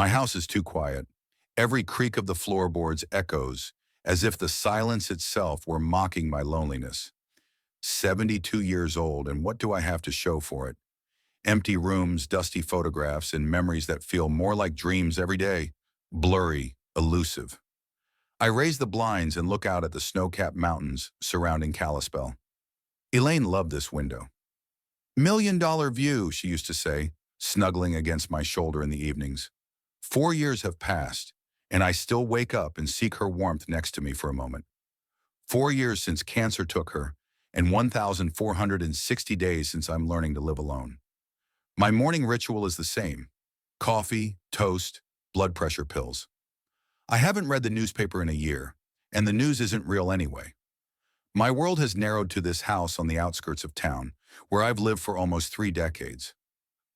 My house is too quiet. Every creak of the floorboards echoes, as if the silence itself were mocking my loneliness. 72 years old, and what do I have to show for it? Empty rooms, dusty photographs, and memories that feel more like dreams every day. Blurry, elusive. I raise the blinds and look out at the snow-capped mountains surrounding Kalispell. Elaine loved this window. "Million-dollar view," she used to say, snuggling against my shoulder in the evenings. 4 years have passed, and I still wake up and seek her warmth next to me for a moment. 4 years since cancer took her, and 1,460 days since I'm learning to live alone. My morning ritual is the same: coffee, toast, blood pressure pills. I haven't read the newspaper in a year, and the news isn't real anyway. My world has narrowed to this house on the outskirts of town, where I've lived for almost 3 decades.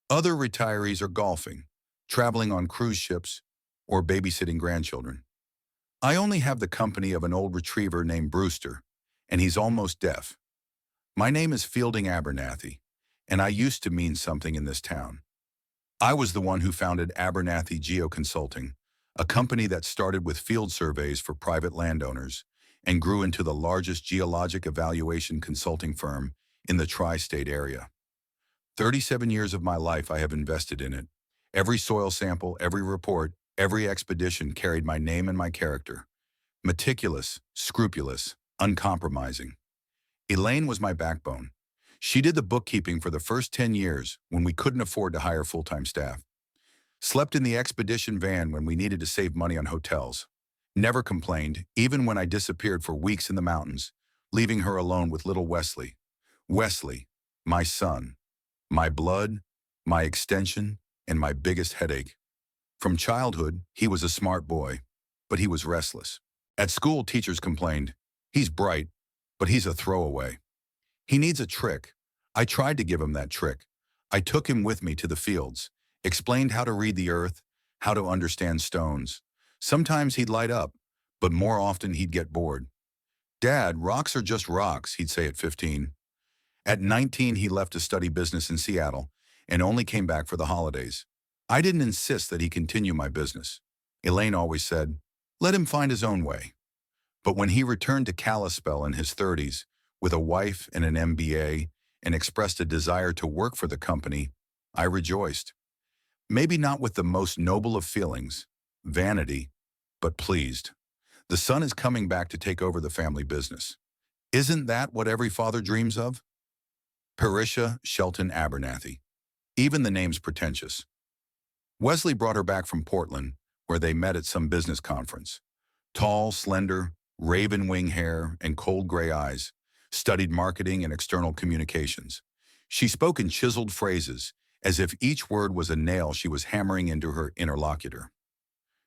Other retirees are golfing, traveling on cruise ships, or babysitting grandchildren. I only have the company of an old retriever named Brewster, and he's almost deaf. My name is Fielding Abernathy, and I used to mean something in this town. I was the one who founded Abernathy Geoconsulting, a company that started with field surveys for private landowners and grew into the largest geologic evaluation consulting firm in the tri-state area. 37 years of my life I have invested in it. Every soil sample, every report, every expedition carried my name and my character. Meticulous, scrupulous, uncompromising. Elaine was my backbone. She did the bookkeeping for the first 10 years when we couldn't afford to hire full-time staff. Slept in the expedition van when we needed to save money on hotels. Never complained, even when I disappeared for weeks in the mountains, leaving her alone with little Wesley. Wesley, my son, my blood, my extension, and my biggest headache. From childhood, he was a smart boy, but he was restless. At school, teachers complained, "He's bright, but he's a throwaway. He needs a trick." I tried to give him that trick. I took him with me to the fields, explained how to read the earth, how to understand stones. Sometimes he'd light up, but more often he'd get bored. "Dad, rocks are just rocks," he'd say at 15. At 19, he left to study business in Seattle and only came back for the holidays. I didn't insist that he continue my business. Elaine always said, "Let him find his own way." But when he returned to Kalispell in his 30s, with a wife and an MBA, and expressed a desire to work for the company, I rejoiced. Maybe not with the most noble of feelings, vanity, but pleased. The son is coming back to take over the family business. Isn't that what every father dreams of? Parisha Shelton Abernathy. Even the name's pretentious. Wesley brought her back from Portland, where they met at some business conference. Tall, slender, raven wing hair, and cold gray eyes. Studied marketing and external communications. She spoke in chiseled phrases, as if each word was a nail she was hammering into her interlocutor.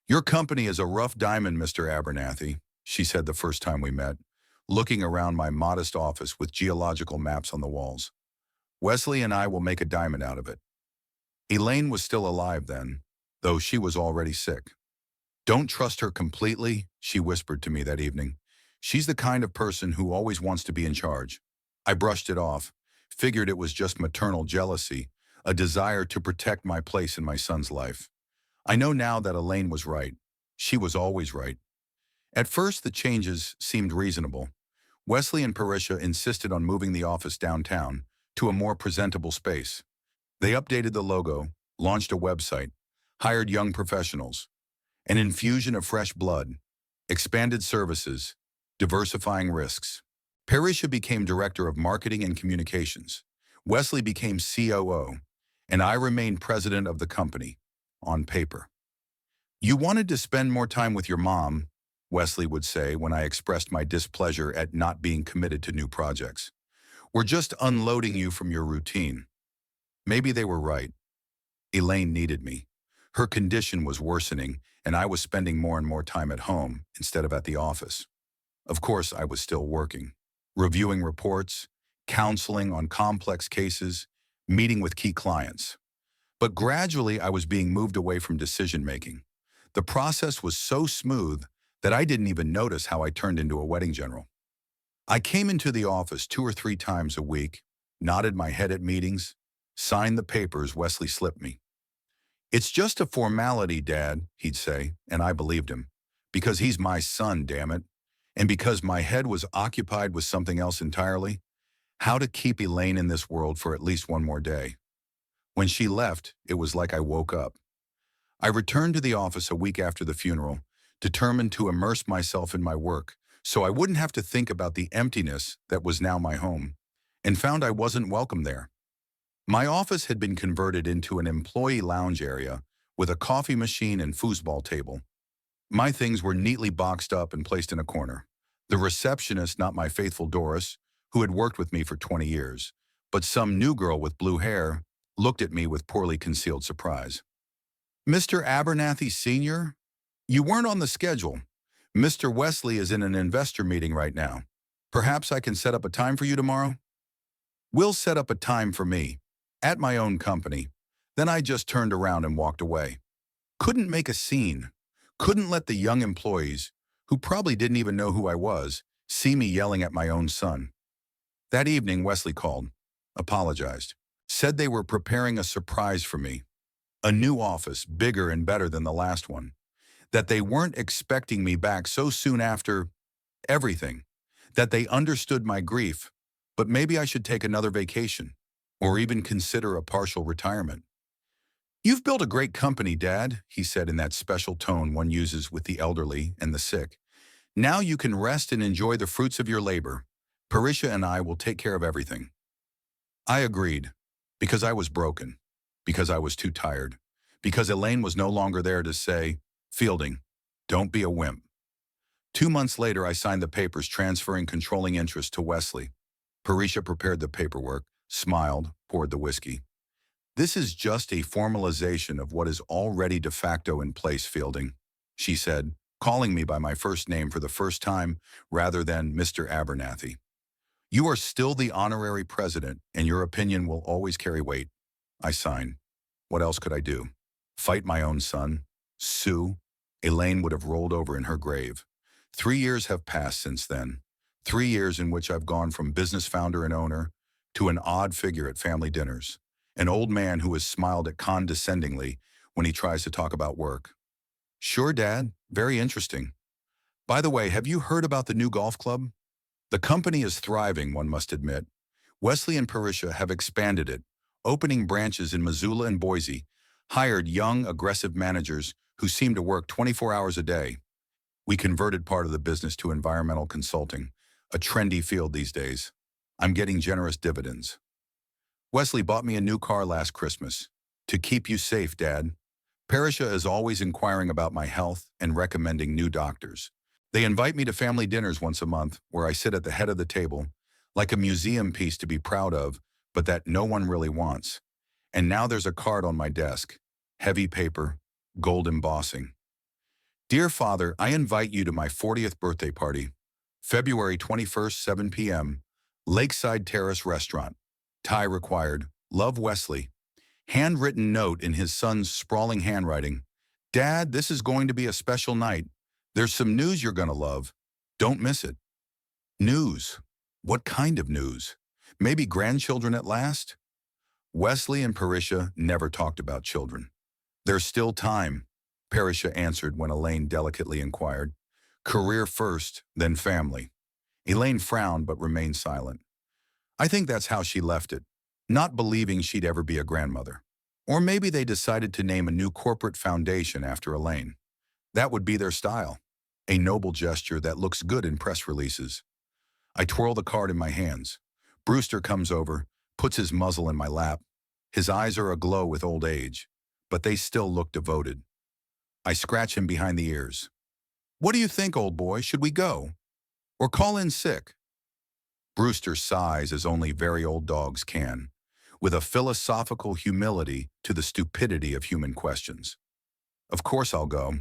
"Your company is a rough diamond, Mr. Abernathy," she said the first time we met, looking around my modest office with geological maps on the walls. "Wesley and I will make a diamond out of it." Elaine was still alive then, though she was already sick. "Don't trust her completely," she whispered to me that evening. "She's the kind of person who always wants to be in charge." I brushed it off, figured it was just maternal jealousy, a desire to protect my place in my son's life. I know now that Elaine was right. She was always right. At first, the changes seemed reasonable. Wesley and Parisha insisted on moving the office downtown to a more presentable space. They updated the logo, launched a website, hired young professionals, an infusion of fresh blood, expanded services, diversifying risks. Parisha became Director of Marketing and Communications. Wesley became COO, and I remained president of the company, on paper. "You wanted to spend more time with your mom," Wesley would say when I expressed my displeasure at not being committed to new projects. "We're just unloading you from your routine." Maybe they were right. Elaine needed me. Her condition was worsening, and I was spending more and more time at home instead of at the office. Of course, I was still working, reviewing reports, counseling on complex cases, meeting with key clients. But gradually, I was being moved away from decision-making. The process was so smooth that I didn't even notice how I turned into a wedding general. I came into the office 2 or 3 times a week, nodded my head at meetings, signed the papers Wesley slipped me. It's just a formality, Dad, he'd say, and I believed him. Because he's my son, damn it. And because my head was occupied with something else entirely, how to keep Elaine in this world for at least one more day. When she left, it was like I woke up. I returned to the office a week after the funeral, determined to immerse myself in my work so I wouldn't have to think about the emptiness that was now my home, and found I wasn't welcome there. My office had been converted into an employee lounge area with a coffee machine and foosball table. My things were neatly boxed up and placed in a corner. The receptionist, not my faithful Doris, who had worked with me for 20 years, but some new girl with blue hair, looked at me with poorly concealed surprise. Mr. Abernathy Sr., you weren't on the schedule. Mr. Wesley is in an investor meeting right now. Perhaps I can set up a time for you tomorrow? We'll set up a time for me, at my own company. Then I just turned around and walked away. Couldn't make a scene. Couldn't let the young employees, who probably didn't even know who I was, see me yelling at my own son. That evening, Wesley called, apologized, said they were preparing a surprise for me. A new office, bigger and better than the last one. That they weren't expecting me back so soon after everything. That they understood my grief, but maybe I should take another vacation, or even consider a partial retirement. You've built a great company, Dad, he said in that special tone one uses with the elderly and the sick. Now you can rest and enjoy the fruits of your labor. Parisha and I will take care of everything. I agreed, because I was broken, because I was too tired, because Elaine was no longer there to say, Fielding, don't be a wimp. 2 months later, I signed the papers transferring controlling interest to Wesley. Parisha prepared the paperwork, smiled, poured the whiskey. This is just a formalization of what is already de facto in place, Fielding, she said, calling me by my first name for the first time rather than Mr. Abernathy. You are still the honorary president, and your opinion will always carry weight. I signed. What else could I do? Fight my own son? Sue? Elaine would have rolled over in her grave. 3 years have passed since then. 3 years in which I've gone from business founder and owner to an odd figure at family dinners. An old man who has smiled at condescendingly when he tries to talk about work. Sure, Dad. Very interesting. By the way, have you heard about the new golf club? The company is thriving, one must admit. Wesley and Parisha have expanded it, opening branches in Missoula and Boise, hired young, aggressive managers who seem to work 24 hours a day. We converted part of the business to environmental consulting, a trendy field these days. I'm getting generous dividends. Wesley bought me a new car last Christmas. To keep you safe, Dad. Parisha is always inquiring about my health and recommending new doctors. They invite me to family dinners once a month where I sit at the head of the table, like a museum piece to be proud of, but that no one really wants. And now there's a card on my desk. Heavy paper, gold embossing. Dear Father, I invite you to my 40th birthday party, February 21st, 7 p.m., Lakeside Terrace Restaurant. Tie required. Love, Wesley. Handwritten note in his son's sprawling handwriting. Dad, this is going to be a special night. There's some news you're going to love. Don't miss it. News. What kind of news? Maybe grandchildren at last? Wesley and Parisha never talked about children. There's still time, Parisha answered when Elaine delicately inquired. Career first, then family. Elaine frowned but remained silent. I think that's how she left it, not believing she'd ever be a grandmother. Or maybe they decided to name a new corporate foundation after Elaine. That would be their style, a noble gesture that looks good in press releases. I twirl the card in my hands. Brewster comes over, puts his muzzle in my lap. His eyes are aglow with old age, but they still look devoted. I scratch him behind the ears. What do you think, old boy? Should we go? Or call in sick? Brewster sighs as only very old dogs can, with a philosophical humility to the stupidity of human questions. Of course I'll go.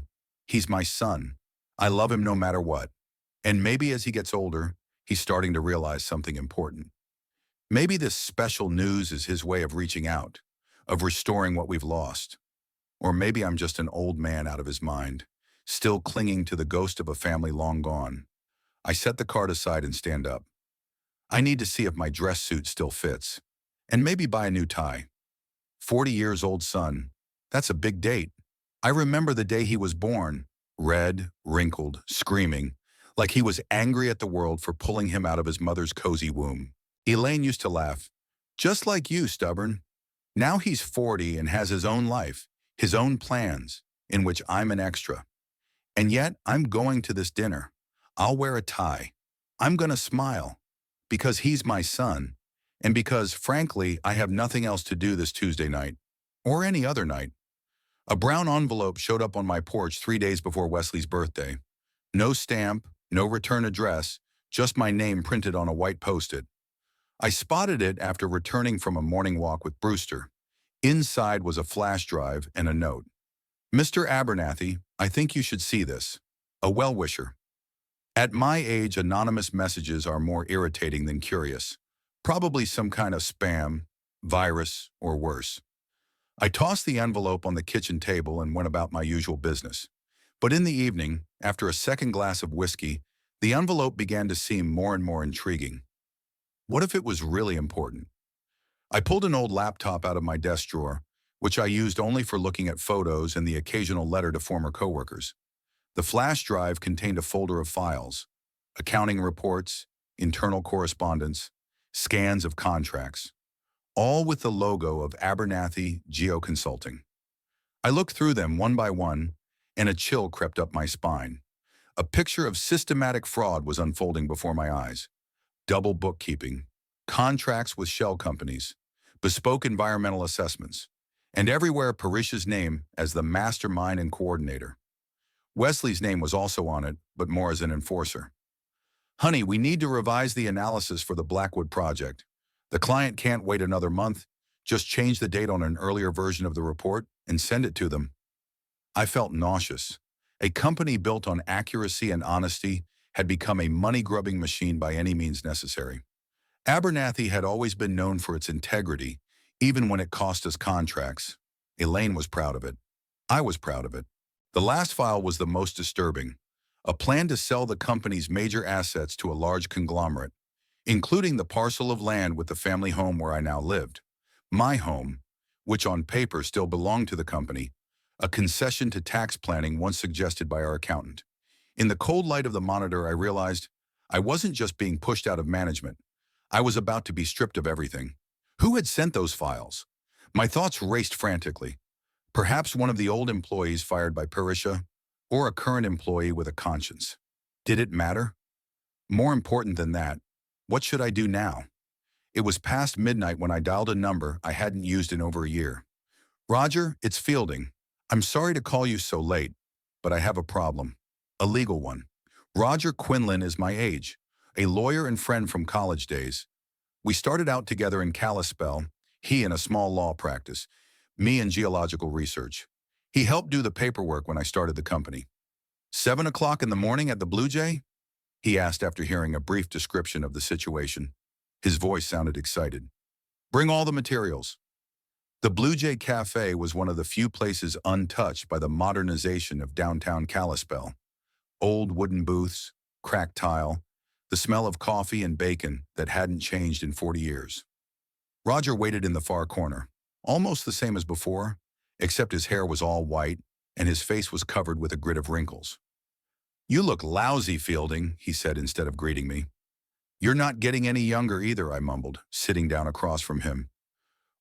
He's my son. I love him no matter what. And maybe as he gets older, he's starting to realize something important. Maybe this special news is his way of reaching out, of restoring what we've lost. Or maybe I'm just an old man out of his mind, still clinging to the ghost of a family long gone. I set the card aside and stand up. I need to see if my dress suit still fits, and maybe buy a new tie. 40 years old son, That's a big date. I remember the day he was born, red, wrinkled, screaming, like he was angry at the world for pulling him out of his mother's cozy womb. Elaine used to laugh. Just like you, stubborn. Now he's 40 and has his own life, his own plans, in which I'm an extra. And yet, I'm going to this dinner. I'll wear a tie. I'm going to smile. Because he's my son. And because, frankly, I have nothing else to do this Tuesday night. Or any other night. A brown envelope showed up on my porch 3 days before Wesley's birthday. No stamp, no return address, just my name printed on a white post-it. I spotted it after returning from a morning walk with Brewster. Inside was a flash drive and a note. Mr. Abernathy, I think you should see this. A well-wisher. At my age, anonymous messages are more irritating than curious. Probably some kind of spam, virus, or worse. I tossed the envelope on the kitchen table and went about my usual business. But in the evening, after a second glass of whiskey, the envelope began to seem more and more intriguing. What if it was really important? I pulled an old laptop out of my desk drawer, which I used only for looking at photos and the occasional letter to former coworkers. The flash drive contained a folder of files, accounting reports, internal correspondence, scans of contracts, all with the logo of Abernathy Geoconsulting. I looked through them one by one, and a chill crept up my spine. A picture of systematic fraud was unfolding before my eyes. Double bookkeeping, contracts with shell companies, bespoke environmental assessments, and everywhere Parish's name as the mastermind and coordinator. Wesley's name was also on it, but more as an enforcer. Honey, we need to revise the analysis for the Blackwood project. The client can't wait another month. Just change the date on an earlier version of the report and send it to them. I felt nauseous. A company built on accuracy and honesty had become a money-grubbing machine by any means necessary. Abernathy had always been known for its integrity, even when it cost us contracts. Elaine was proud of it. I was proud of it. The last file was the most disturbing. A plan to sell the company's major assets to a large conglomerate, including the parcel of land with the family home where I now lived. My home, which on paper still belonged to the company, a concession to tax planning once suggested by our accountant. In the cold light of the monitor, I realized I wasn't just being pushed out of management. I was about to be stripped of everything. Who had sent those files? My thoughts raced frantically. Perhaps one of the old employees fired by Parisha, or a current employee with a conscience. Did it matter? More important than that, what should I do now? It was past midnight when I dialed a number I hadn't used in over a year. Roger, it's Fielding. I'm sorry to call you so late, but I have a problem. A legal one. Roger Quinlan is my age, a lawyer and friend from college days. We started out together in Kalispell, he in a small law practice, me in geological research. He helped do the paperwork when I started the company. 7 o'clock in the morning at the Blue Jay? He asked after hearing a brief description of the situation. His voice sounded excited. Bring all the materials. The Blue Jay Cafe was one of the few places untouched by the modernization of downtown Kalispell. Old wooden booths, cracked tile, the smell of coffee and bacon that hadn't changed in 40 years. Roger waited in the far corner, almost the same as before, except his hair was all white and his face was covered with a grid of wrinkles. You look lousy, Fielding, he said instead of greeting me. You're not getting any younger either, I mumbled, sitting down across from him.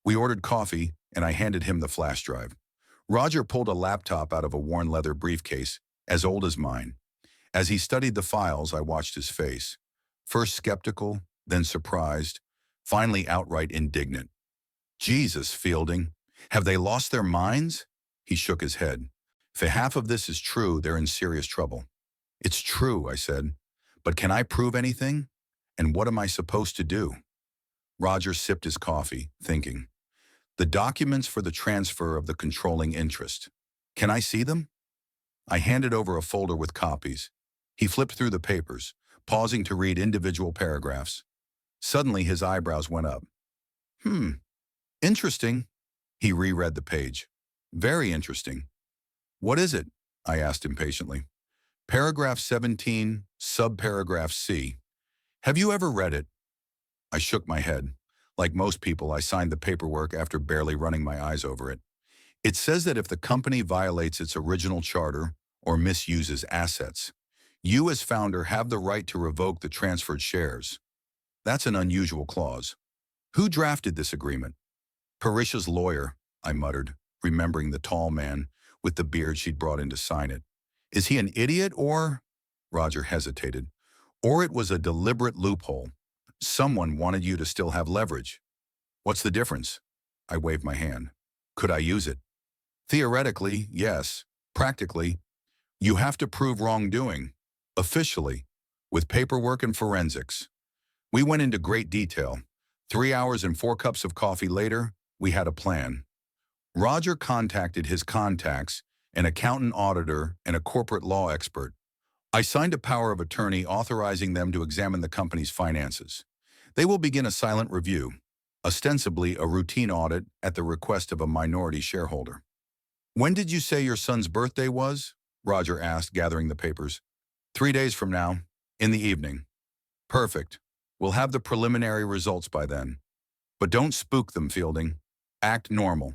We ordered coffee, and I handed him the flash drive. Roger pulled a laptop out of a worn leather briefcase, as old as mine. As he studied the files, I watched his face. First skeptical, then surprised, finally outright indignant. Jesus, Fielding, have they lost their minds? He shook his head. If half of this is true, they're in serious trouble. It's true, I said. But can I prove anything? And what am I supposed to do? Roger sipped his coffee, thinking. The documents for the transfer of the controlling interest. Can I see them? I handed over a folder with copies. He flipped through the papers, pausing to read individual paragraphs. Suddenly his eyebrows went up. Interesting. He reread the page. Very interesting. What is it? I asked impatiently. Paragraph 17, subparagraph C. Have you ever read it? I shook my head. Like most people, I signed the paperwork after barely running my eyes over it. It says that if the company violates its original charter or misuses assets, you as founder have the right to revoke the transferred shares. That's an unusual clause. Who drafted this agreement? Parisha's lawyer, I muttered, remembering the tall man with the beard she'd brought in to sign it. Is he an idiot or? Roger hesitated. Or it was a deliberate loophole. Someone wanted you to still have leverage. What's the difference? I waved my hand. Could I use it? Theoretically, yes. Practically, you have to prove wrongdoing. Officially, with paperwork and forensics. We went into great detail. 3 hours and 4 cups of coffee later, we had a plan. Roger contacted his contacts, an accountant auditor and a corporate law expert. I signed a power of attorney authorizing them to examine the company's finances. They will begin a silent review, ostensibly a routine audit at the request of a minority shareholder. When did you say your son's birthday was? Roger asked, gathering the papers. 3 days from now, in the evening. Perfect. We'll have the preliminary results by then. But don't spook them, Fielding. Act normal.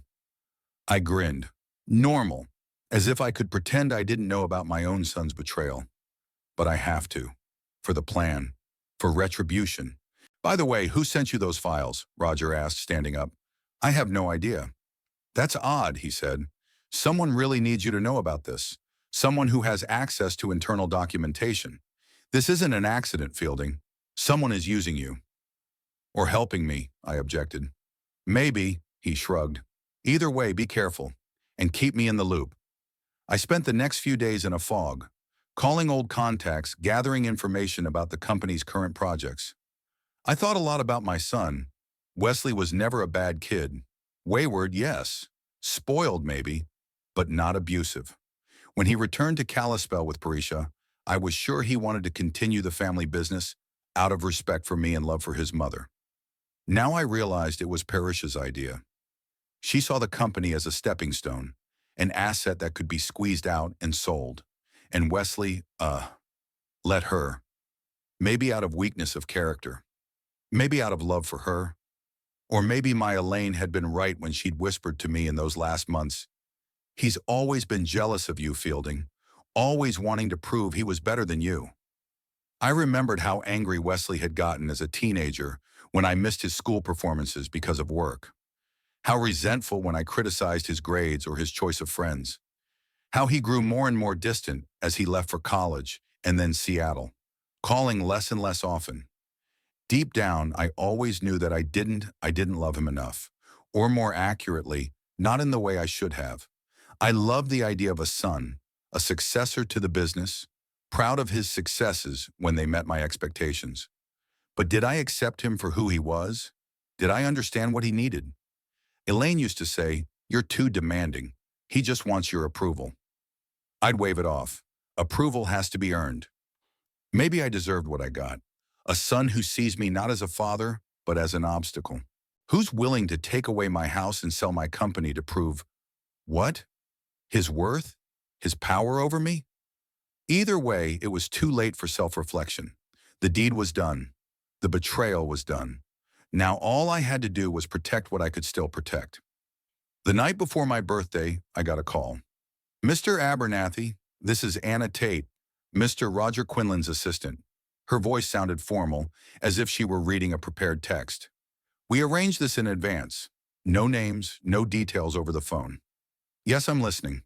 I grinned. Normal. As if I could pretend I didn't know about my own son's betrayal. But I have to. For the plan. For retribution. By the way, who sent you those files? Roger asked, standing up. I have no idea. That's odd, he said. Someone really needs you to know about this. Someone who has access to internal documentation. This isn't an accident, Fielding. Someone is using you. Or helping me, I objected. Maybe, he shrugged. Either way, be careful. And keep me in the loop. I spent the next few days in a fog, calling old contacts, gathering information about the company's current projects. I thought a lot about my son. Wesley was never a bad kid. Wayward, yes. Spoiled, maybe, but not abusive. When he returned to Kalispell with Parisha, I was sure he wanted to continue the family business out of respect for me and love for his mother. Now I realized it was Parisha's idea. She saw the company as a stepping stone, an asset that could be squeezed out and sold. And Wesley, let her. Maybe out of weakness of character. Maybe out of love for her. Or maybe my Elaine had been right when she'd whispered to me in those last months, he's always been jealous of you, Fielding, always wanting to prove he was better than you. I remembered how angry Wesley had gotten as a teenager when I missed his school performances because of work. How resentful when I criticized his grades or his choice of friends. How he grew more and more distant as he left for college and then Seattle, calling less and less often. Deep down, I always knew that I didn't love him enough, or more accurately, not in the way I should have. I loved the idea of a son, a successor to the business, proud of his successes when they met my expectations. But did I accept him for who he was? Did I understand what he needed? Elaine used to say, you're too demanding. He just wants your approval. I'd wave it off. Approval has to be earned. Maybe I deserved what I got. A son who sees me not as a father, but as an obstacle. Who's willing to take away my house and sell my company to prove, what? His worth? His power over me? Either way, it was too late for self-reflection. The deed was done. The betrayal was done. Now all I had to do was protect what I could still protect. The night before my birthday, I got a call. Mr. Abernathy, this is Anna Tate, Mr. Roger Quinlan's assistant. Her voice sounded formal, as if she were reading a prepared text. We arranged this in advance. No names, no details over the phone. Yes, I'm listening.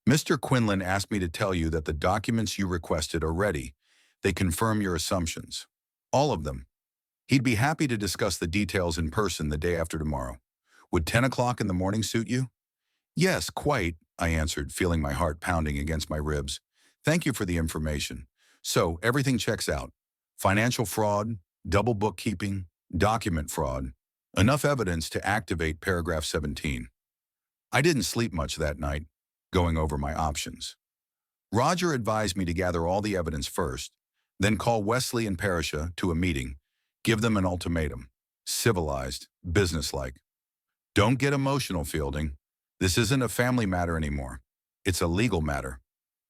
Mr. Quinlan asked me to tell you that the documents you requested are ready. They confirm your assumptions. All of them. He'd be happy to discuss the details in person the day after tomorrow. Would 10 o'clock in the morning suit you? Yes, quite, I answered, feeling my heart pounding against my ribs. Thank you for the information. So, everything checks out. Financial fraud, double bookkeeping, document fraud. Enough evidence to activate paragraph 17. I didn't sleep much that night, going over my options. Roger advised me to gather all the evidence first, then call Wesley and Parisha to a meeting, give them an ultimatum. Civilized, businesslike. Don't get emotional, Fielding. This isn't a family matter anymore. It's a legal matter.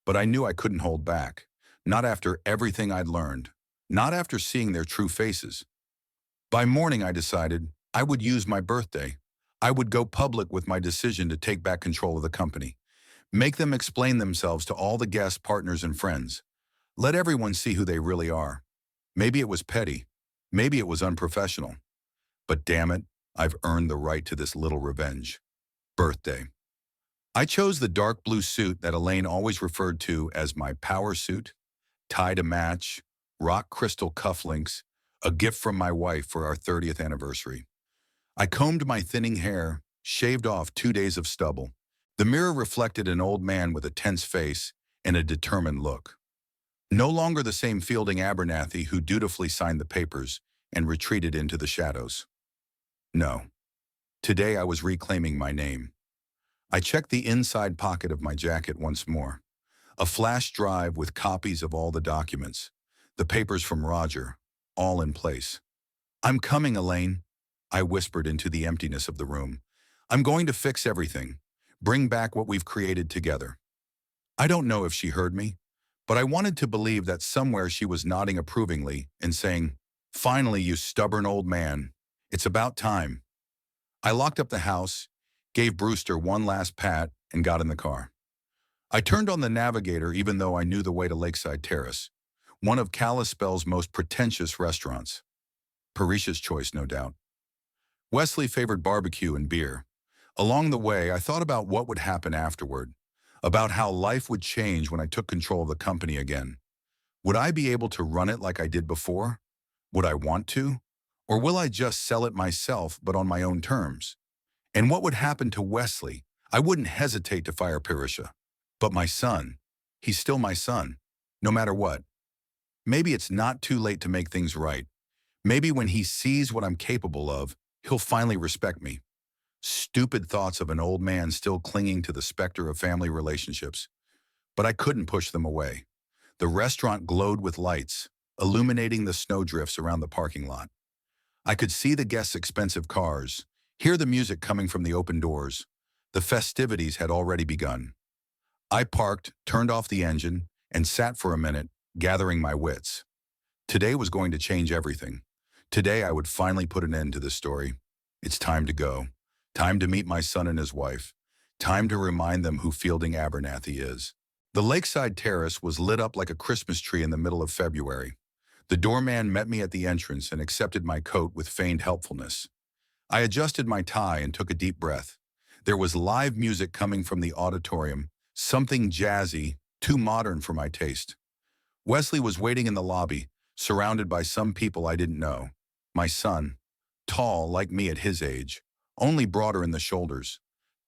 But I knew I couldn't hold back. Not after everything I'd learned. Not after seeing their true faces. By morning, I decided I would use my birthday. I would go public with my decision to take back control of the company. Make them explain themselves to all the guests, partners, and friends. Let everyone see who they really are. Maybe it was petty. Maybe it was unprofessional. But damn it, I've earned the right to this little revenge. Birthday. I chose the dark blue suit that Elaine always referred to as my power suit, tie to match, rock crystal cufflinks, a gift from my wife for our 30th anniversary. I combed my thinning hair, shaved off 2 days of stubble. The mirror reflected an old man with a tense face and a determined look. No longer the same Fielding Abernathy who dutifully signed the papers and retreated into the shadows. No. Today I was reclaiming my name. I checked the inside pocket of my jacket once more. A flash drive with copies of all the documents. The papers from Roger, all in place. "I'm coming, Elaine," I whispered into the emptiness of the room. "I'm going to fix everything. Bring back what we've created together." I don't know if she heard me, but I wanted to believe that somewhere she was nodding approvingly and saying, "Finally, you stubborn old man. It's about time." I locked up the house, gave Brewster one last pat, and got in the car. I turned on the navigator even though I knew the way to Lakeside Terrace, one of Kalispell's most pretentious restaurants. Parisha's choice, no doubt. Wesley favored barbecue and beer. Along the way, I thought about what would happen afterward, about how life would change when I took control of the company again. Would I be able to run it like I did before? Would I want to? Or will I just sell it myself, but on my own terms? And what would happen to Wesley? I wouldn't hesitate to fire Parisha. But my son, he's still my son, no matter what. Maybe it's not too late to make things right. Maybe when he sees what I'm capable of, he'll finally respect me. Stupid thoughts of an old man still clinging to the specter of family relationships. But I couldn't push them away. The restaurant glowed with lights, illuminating the snowdrifts around the parking lot. I could see the guests' expensive cars, hear the music coming from the open doors. The festivities had already begun. I parked, turned off the engine, and sat for a minute, gathering my wits. Today was going to change everything. Today I would finally put an end to this story. It's time to go. Time to meet my son and his wife. Time to remind them who Fielding Abernathy is. The Lakeside Terrace was lit up like a Christmas tree in the middle of February. The doorman met me at the entrance and accepted my coat with feigned helpfulness. I adjusted my tie and took a deep breath. There was live music coming from the auditorium, something jazzy, too modern for my taste. Wesley was waiting in the lobby, surrounded by some people I didn't know. My son, tall like me at his age, only broader in the shoulders.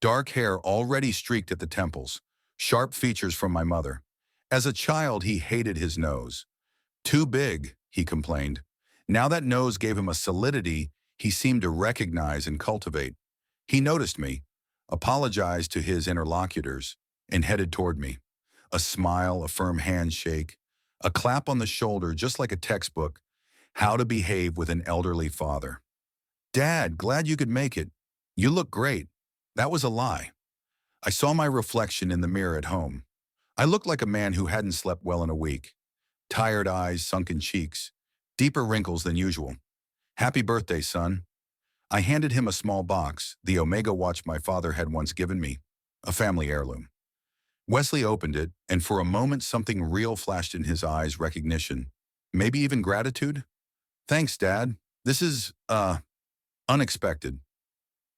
Dark hair already streaked at the temples, sharp features from my mother. As a child, he hated his nose. "Too big," he complained. Now that nose gave him a solidity he seemed to recognize and cultivate. He noticed me, apologized to his interlocutors, and headed toward me. A smile, a firm handshake, a clap on the shoulder just like a textbook, how to behave with an elderly father. "Dad, glad you could make it. You look great." That was a lie. I saw my reflection in the mirror at home. I looked like a man who hadn't slept well in a week. Tired eyes, sunken cheeks, deeper wrinkles than usual. "Happy birthday, son." I handed him a small box, the Omega watch my father had once given me, a family heirloom. Wesley opened it, and for a moment something real flashed in his eyes, recognition. Maybe even gratitude? "Thanks, Dad. This is, unexpected."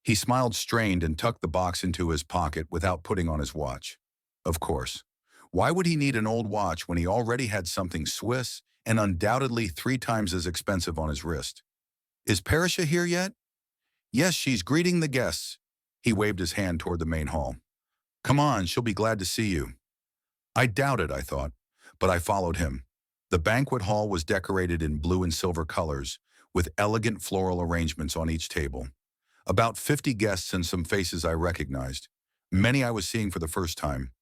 He smiled strained and tucked the box into his pocket without putting on his watch. Of course. Why would he need an old watch when he already had something Swiss and undoubtedly 3 times as expensive on his wrist? "Is Parisha here yet?" "Yes, she's greeting the guests." He waved his hand toward the main hall. "Come on, she'll be glad to see you." I doubted, I thought, but I followed him. The banquet hall was decorated in blue and silver colors, with elegant floral arrangements on each table. About 50 guests and some faces I recognized. Many I was seeing for the first time.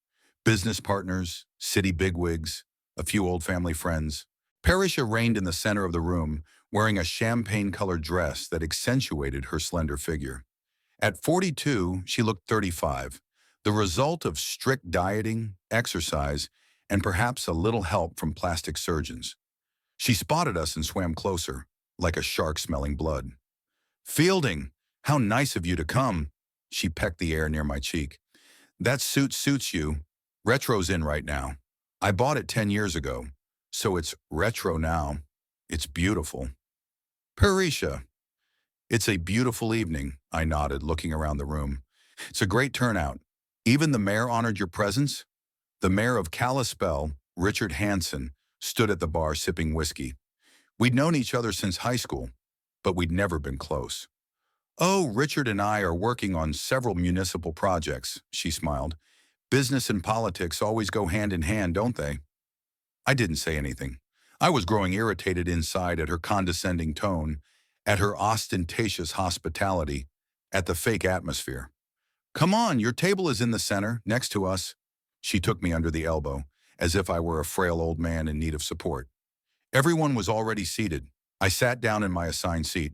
Business partners, city bigwigs, a few old family friends. Parisha reigned in the center of the room, wearing a champagne-colored dress that accentuated her slender figure. At 42, she looked 35, the result of strict dieting, exercise, and perhaps a little help from plastic surgeons. She spotted us and swam closer, like a shark smelling blood. "Fielding, How nice of you to come. She pecked the air near my cheek. That suit suits you. Retro's in right now. I bought it 10 years ago, so it's retro now. It's beautiful. Parisha. It's a beautiful evening, I nodded, looking around the room. It's a great turnout. Even the mayor honored your presence. The mayor of Kalispell, Richard Hansen, stood at the bar sipping whiskey. We'd known each other since high school, but we'd never been close. Oh, Richard and I are working on several municipal projects, she smiled. Business and politics always go hand in hand, don't they? I didn't say anything. I was growing irritated inside at her condescending tone, at her ostentatious hospitality, at the fake atmosphere. Come on, your table is in the center, next to us. She took me under the elbow, as if I were a frail old man in need of support. Everyone was already seated. I sat down in my assigned seat.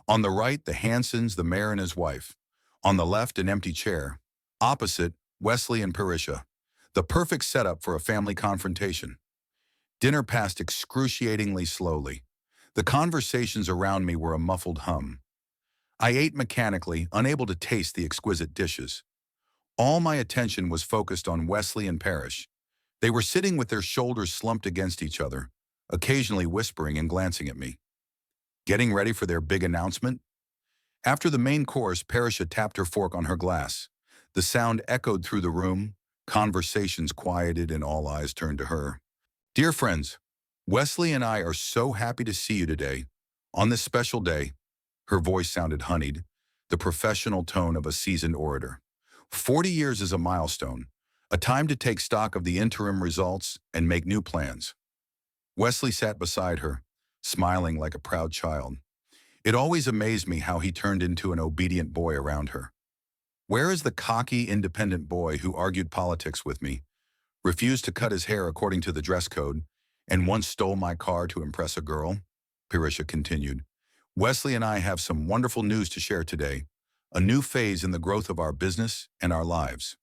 On the right, the Hansons, the mayor and his wife. On the left, an empty chair. Opposite, Wesley and Parisha. The perfect setup for a family confrontation. Dinner passed excruciatingly slowly. The conversations around me were a muffled hum. I ate mechanically, unable to taste the exquisite dishes. All my attention was focused on Wesley and Parrish. They were sitting with their shoulders slumped against each other, occasionally whispering and glancing at me. Getting ready for their big announcement? After the main course, Parisha tapped her fork on her glass. The sound echoed through the room, conversations quieted, and all eyes turned to her. Dear friends, Wesley and I are so happy to see you today. On this special day, her voice sounded honeyed, the professional tone of a seasoned orator. 40 years is a milestone, a time to take stock of the interim results and make new plans. Wesley sat beside her, smiling like a proud child. It always amazed me how he turned into an obedient boy around her. Where is the cocky, independent boy who argued politics with me, refused to cut his hair according to the dress code, and once stole my car to impress a girl? Parisha continued. Wesley and I have some wonderful news to share today, a new phase in the growth of our business and our lives.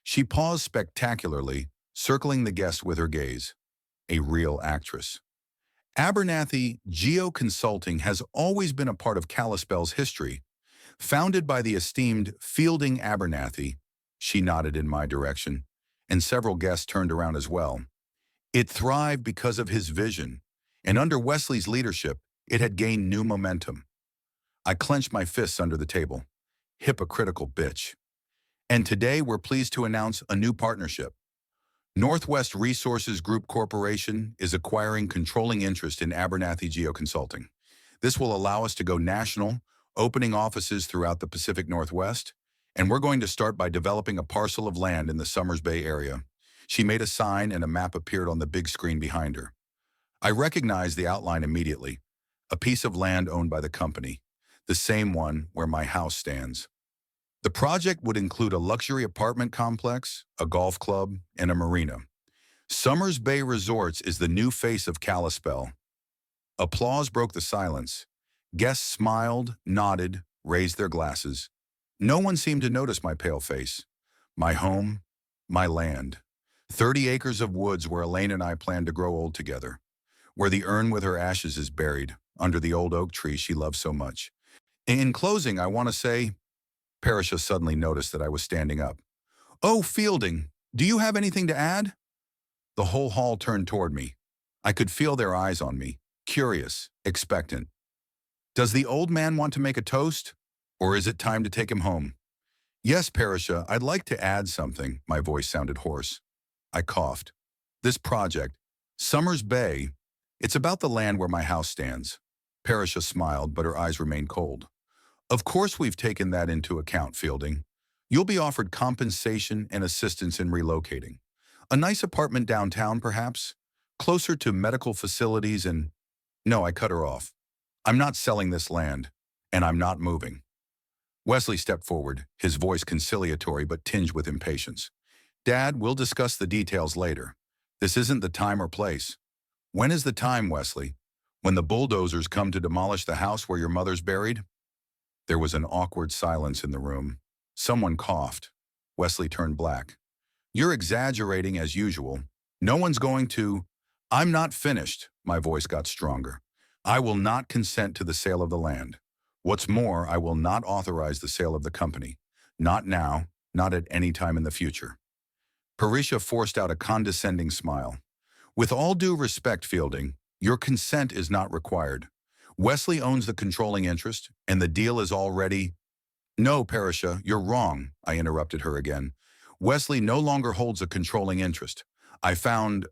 She paused spectacularly, circling the guest with her gaze. A real actress. Abernathy Geo Consulting has always been a part of Kalispell's history. Founded by the esteemed Fielding Abernathy, she nodded in my direction, and several guests turned around as well. It thrived because of his vision, and under Wesley's leadership, it had gained new momentum. I clenched my fists under the table. Hypocritical bitch. And today we're pleased to announce a new partnership. Northwest Resources Group Corporation is acquiring controlling interest in Abernathy Geo Consulting. This will allow us to go national, opening offices throughout the Pacific Northwest, and we're going to start by developing a parcel of land in the Summers Bay area. She made a sign and a map appeared on the big screen behind her. I recognized the outline immediately, a piece of land owned by the company, the same one where my house stands. The project would include a luxury apartment complex, a golf club, and a marina. Summers Bay Resorts is the new face of Kalispell. Applause broke the silence. Guests smiled, nodded, raised their glasses. No one seemed to notice my pale face. My home, my land. 30 acres of woods where Elaine and I plan to grow old together. Where the urn with her ashes is buried, under the old oak tree she loved so much. In closing, I want to say, Parisha suddenly noticed that I was standing up. Oh, Fielding, do you have anything to add? The whole hall turned toward me. I could feel their eyes on me, curious, expectant. Does the old man want to make a toast? Or is it time to take him home? Yes, Parisha, I'd like to add something. My voice sounded hoarse. I coughed. This project, Summers Bay, it's about the land where my house stands. Parisha smiled, but her eyes remained cold. Of course we've taken that into account, Fielding. You'll be offered compensation and assistance in relocating. A nice apartment downtown, perhaps? Closer to medical facilities and... No, I cut her off. I'm not selling this land, and I'm not moving. Wesley stepped forward, his voice conciliatory but tinged with impatience. Dad, we'll discuss the details later. This isn't the time or place. When is the time, Wesley? When the bulldozers come to demolish the house where your mother's buried? There was an awkward silence in the room. Someone coughed. Wesley turned black. You're exaggerating as usual. No one's going to... I'm not finished. My voice got stronger. I will not consent to the sale of the land. What's more, I will not authorize the sale of the company. Not now, not at any time in the future. Parisha forced out a condescending smile. With all due respect, Fielding, your consent is not required. Wesley owns the controlling interest, and the deal is already— No, Parisha, you're wrong, I interrupted her again. Wesley no longer holds a controlling interest. I found,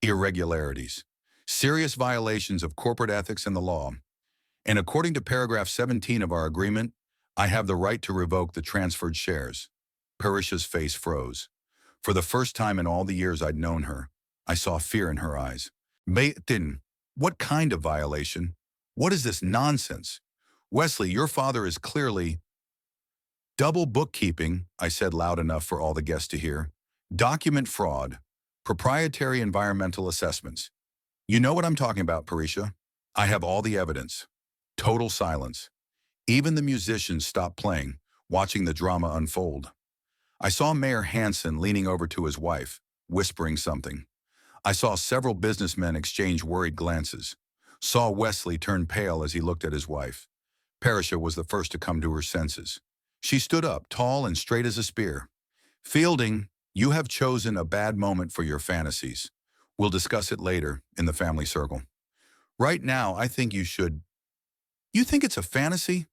irregularities, serious violations of corporate ethics and the law. And according to paragraph 17 of our agreement, I have the right to revoke the transferred shares. Parisha's face froze. For the first time in all the years I'd known her, I saw fear in her eyes. Baitin, what kind of violation? What is this nonsense? Wesley, your father is clearly— Double bookkeeping, I said loud enough for all the guests to hear. Document fraud. Proprietary environmental assessments. You know what I'm talking about, Parisha. I have all the evidence. Total silence. Even the musicians stopped playing, watching the drama unfold. I saw Mayor Hansen leaning over to his wife, whispering something. I saw several businessmen exchange worried glances. Saw Wesley turn pale as he looked at his wife. Parisha was the first to come to her senses. She stood up, tall and straight as a spear. Fielding, you have chosen a bad moment for your fantasies. We'll discuss it later in the family circle. Right now, I think you should— You think it's a fantasy?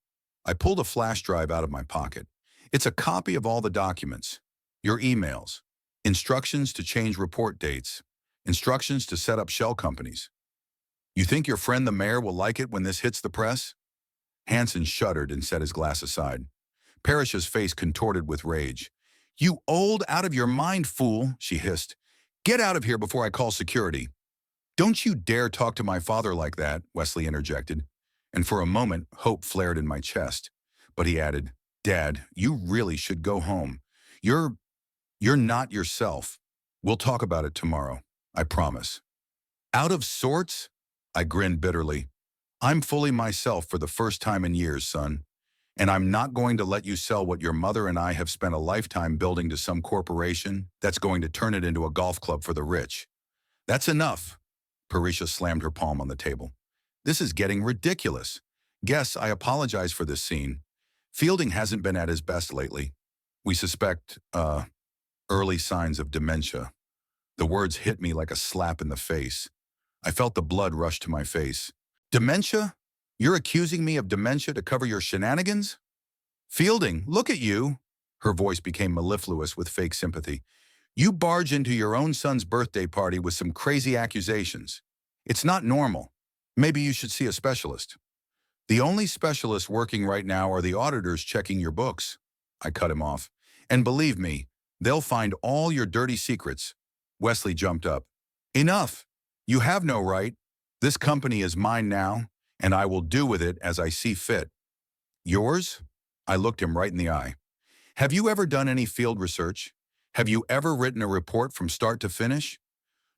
I pulled a flash drive out of my pocket. It's a copy of all the documents, your emails, instructions to change report dates, instructions to set up shell companies. You think your friend the mayor will like it when this hits the press? Hansen shuddered and set his glass aside. Parisha's face contorted with rage. You old, out-of-your-mind fool, she hissed. Get out of here before I call security. Don't you dare talk to my father like that, Wesley interjected. And for a moment, hope flared in my chest. But he added, Dad, you really should go home. You're not yourself. We'll talk about it tomorrow, I promise. Out of sorts? I grinned bitterly. I'm fully myself for the first time in years, son. And I'm not going to let you sell what your mother and I have spent a lifetime building to some corporation that's going to turn it into a golf club for the rich. That's enough. Parisha slammed her palm on the table. This is getting ridiculous. Guess I apologize for this scene. Fielding hasn't been at his best lately. We suspect, early signs of dementia. The words hit me like a slap in the face. I felt the blood rush to my face. Dementia? You're accusing me of dementia to cover your shenanigans? Fielding, look at you. Her voice became mellifluous with fake sympathy. You barge into your own son's birthday party with some crazy accusations. It's not normal. Maybe you should see a specialist. The only specialists working right now are the auditors checking your books. I cut him off. And believe me, they'll find all your dirty secrets. Wesley jumped up. Enough. You have no right. This company is mine now, and I will do with it as I see fit. Yours? I looked him right in the eye. Have you ever done any field research? Have you ever written a report from start to finish?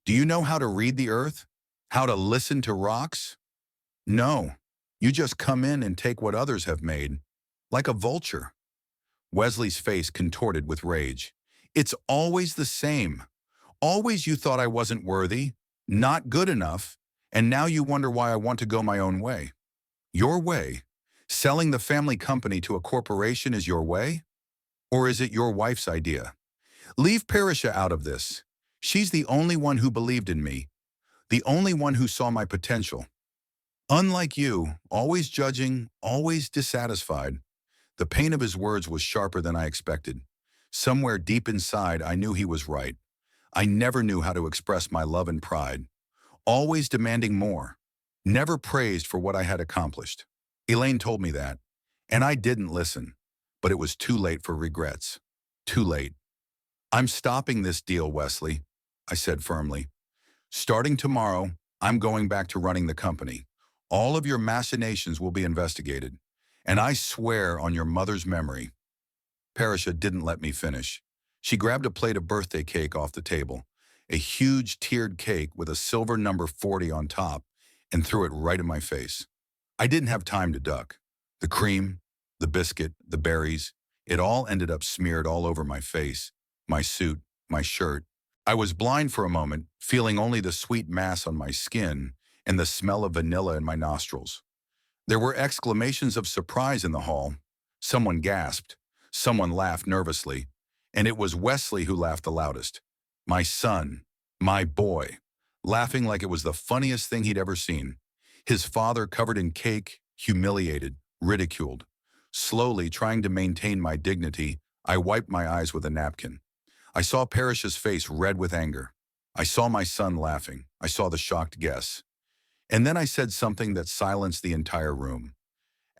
Do you know how to read the earth? How to listen to rocks? No. You just come in and take what others have made, like a vulture. Wesley's face contorted with rage. It's always the same. Always you thought I wasn't worthy, not good enough, and now you wonder why I want to go my own way. Your way? Selling the family company to a corporation is your way? Or is it your wife's idea? Leave Parisha out of this. She's the only one who believed in me, the only one who saw my potential. Unlike you, always judging, always dissatisfied. The pain of his words was sharper than I expected. Somewhere deep inside, I knew he was right. I never knew how to express my love and pride. Always demanding more. Never praised for what I had accomplished. Elaine told me that, and I didn't listen. But it was too late for regrets. Too late. I'm stopping this deal, Wesley, I said firmly. Starting tomorrow, I'm going back to running the company. All of your machinations will be investigated. And I swear on your mother's memory. Parisha didn't let me finish. She grabbed a plate of birthday cake off the table, a huge tiered cake with a silver number 40 on top, and threw it right in my face. I didn't have time to duck. The cream, the biscuit, the berries, it all ended up smeared all over my face, my suit, my shirt. I was blind for a moment, feeling only the sweet mass on my skin and the smell of vanilla in my nostrils. There were exclamations of surprise in the hall. Someone gasped. Someone laughed nervously. And it was Wesley who laughed the loudest. My son, my boy, laughing like it was the funniest thing he'd ever seen. His father covered in cake, humiliated, ridiculed. Slowly, trying to maintain my dignity, I wiped my eyes with a napkin. I saw Parrish's face red with anger. I saw my son laughing. I saw the shocked guess. And then I said something that silenced the entire room.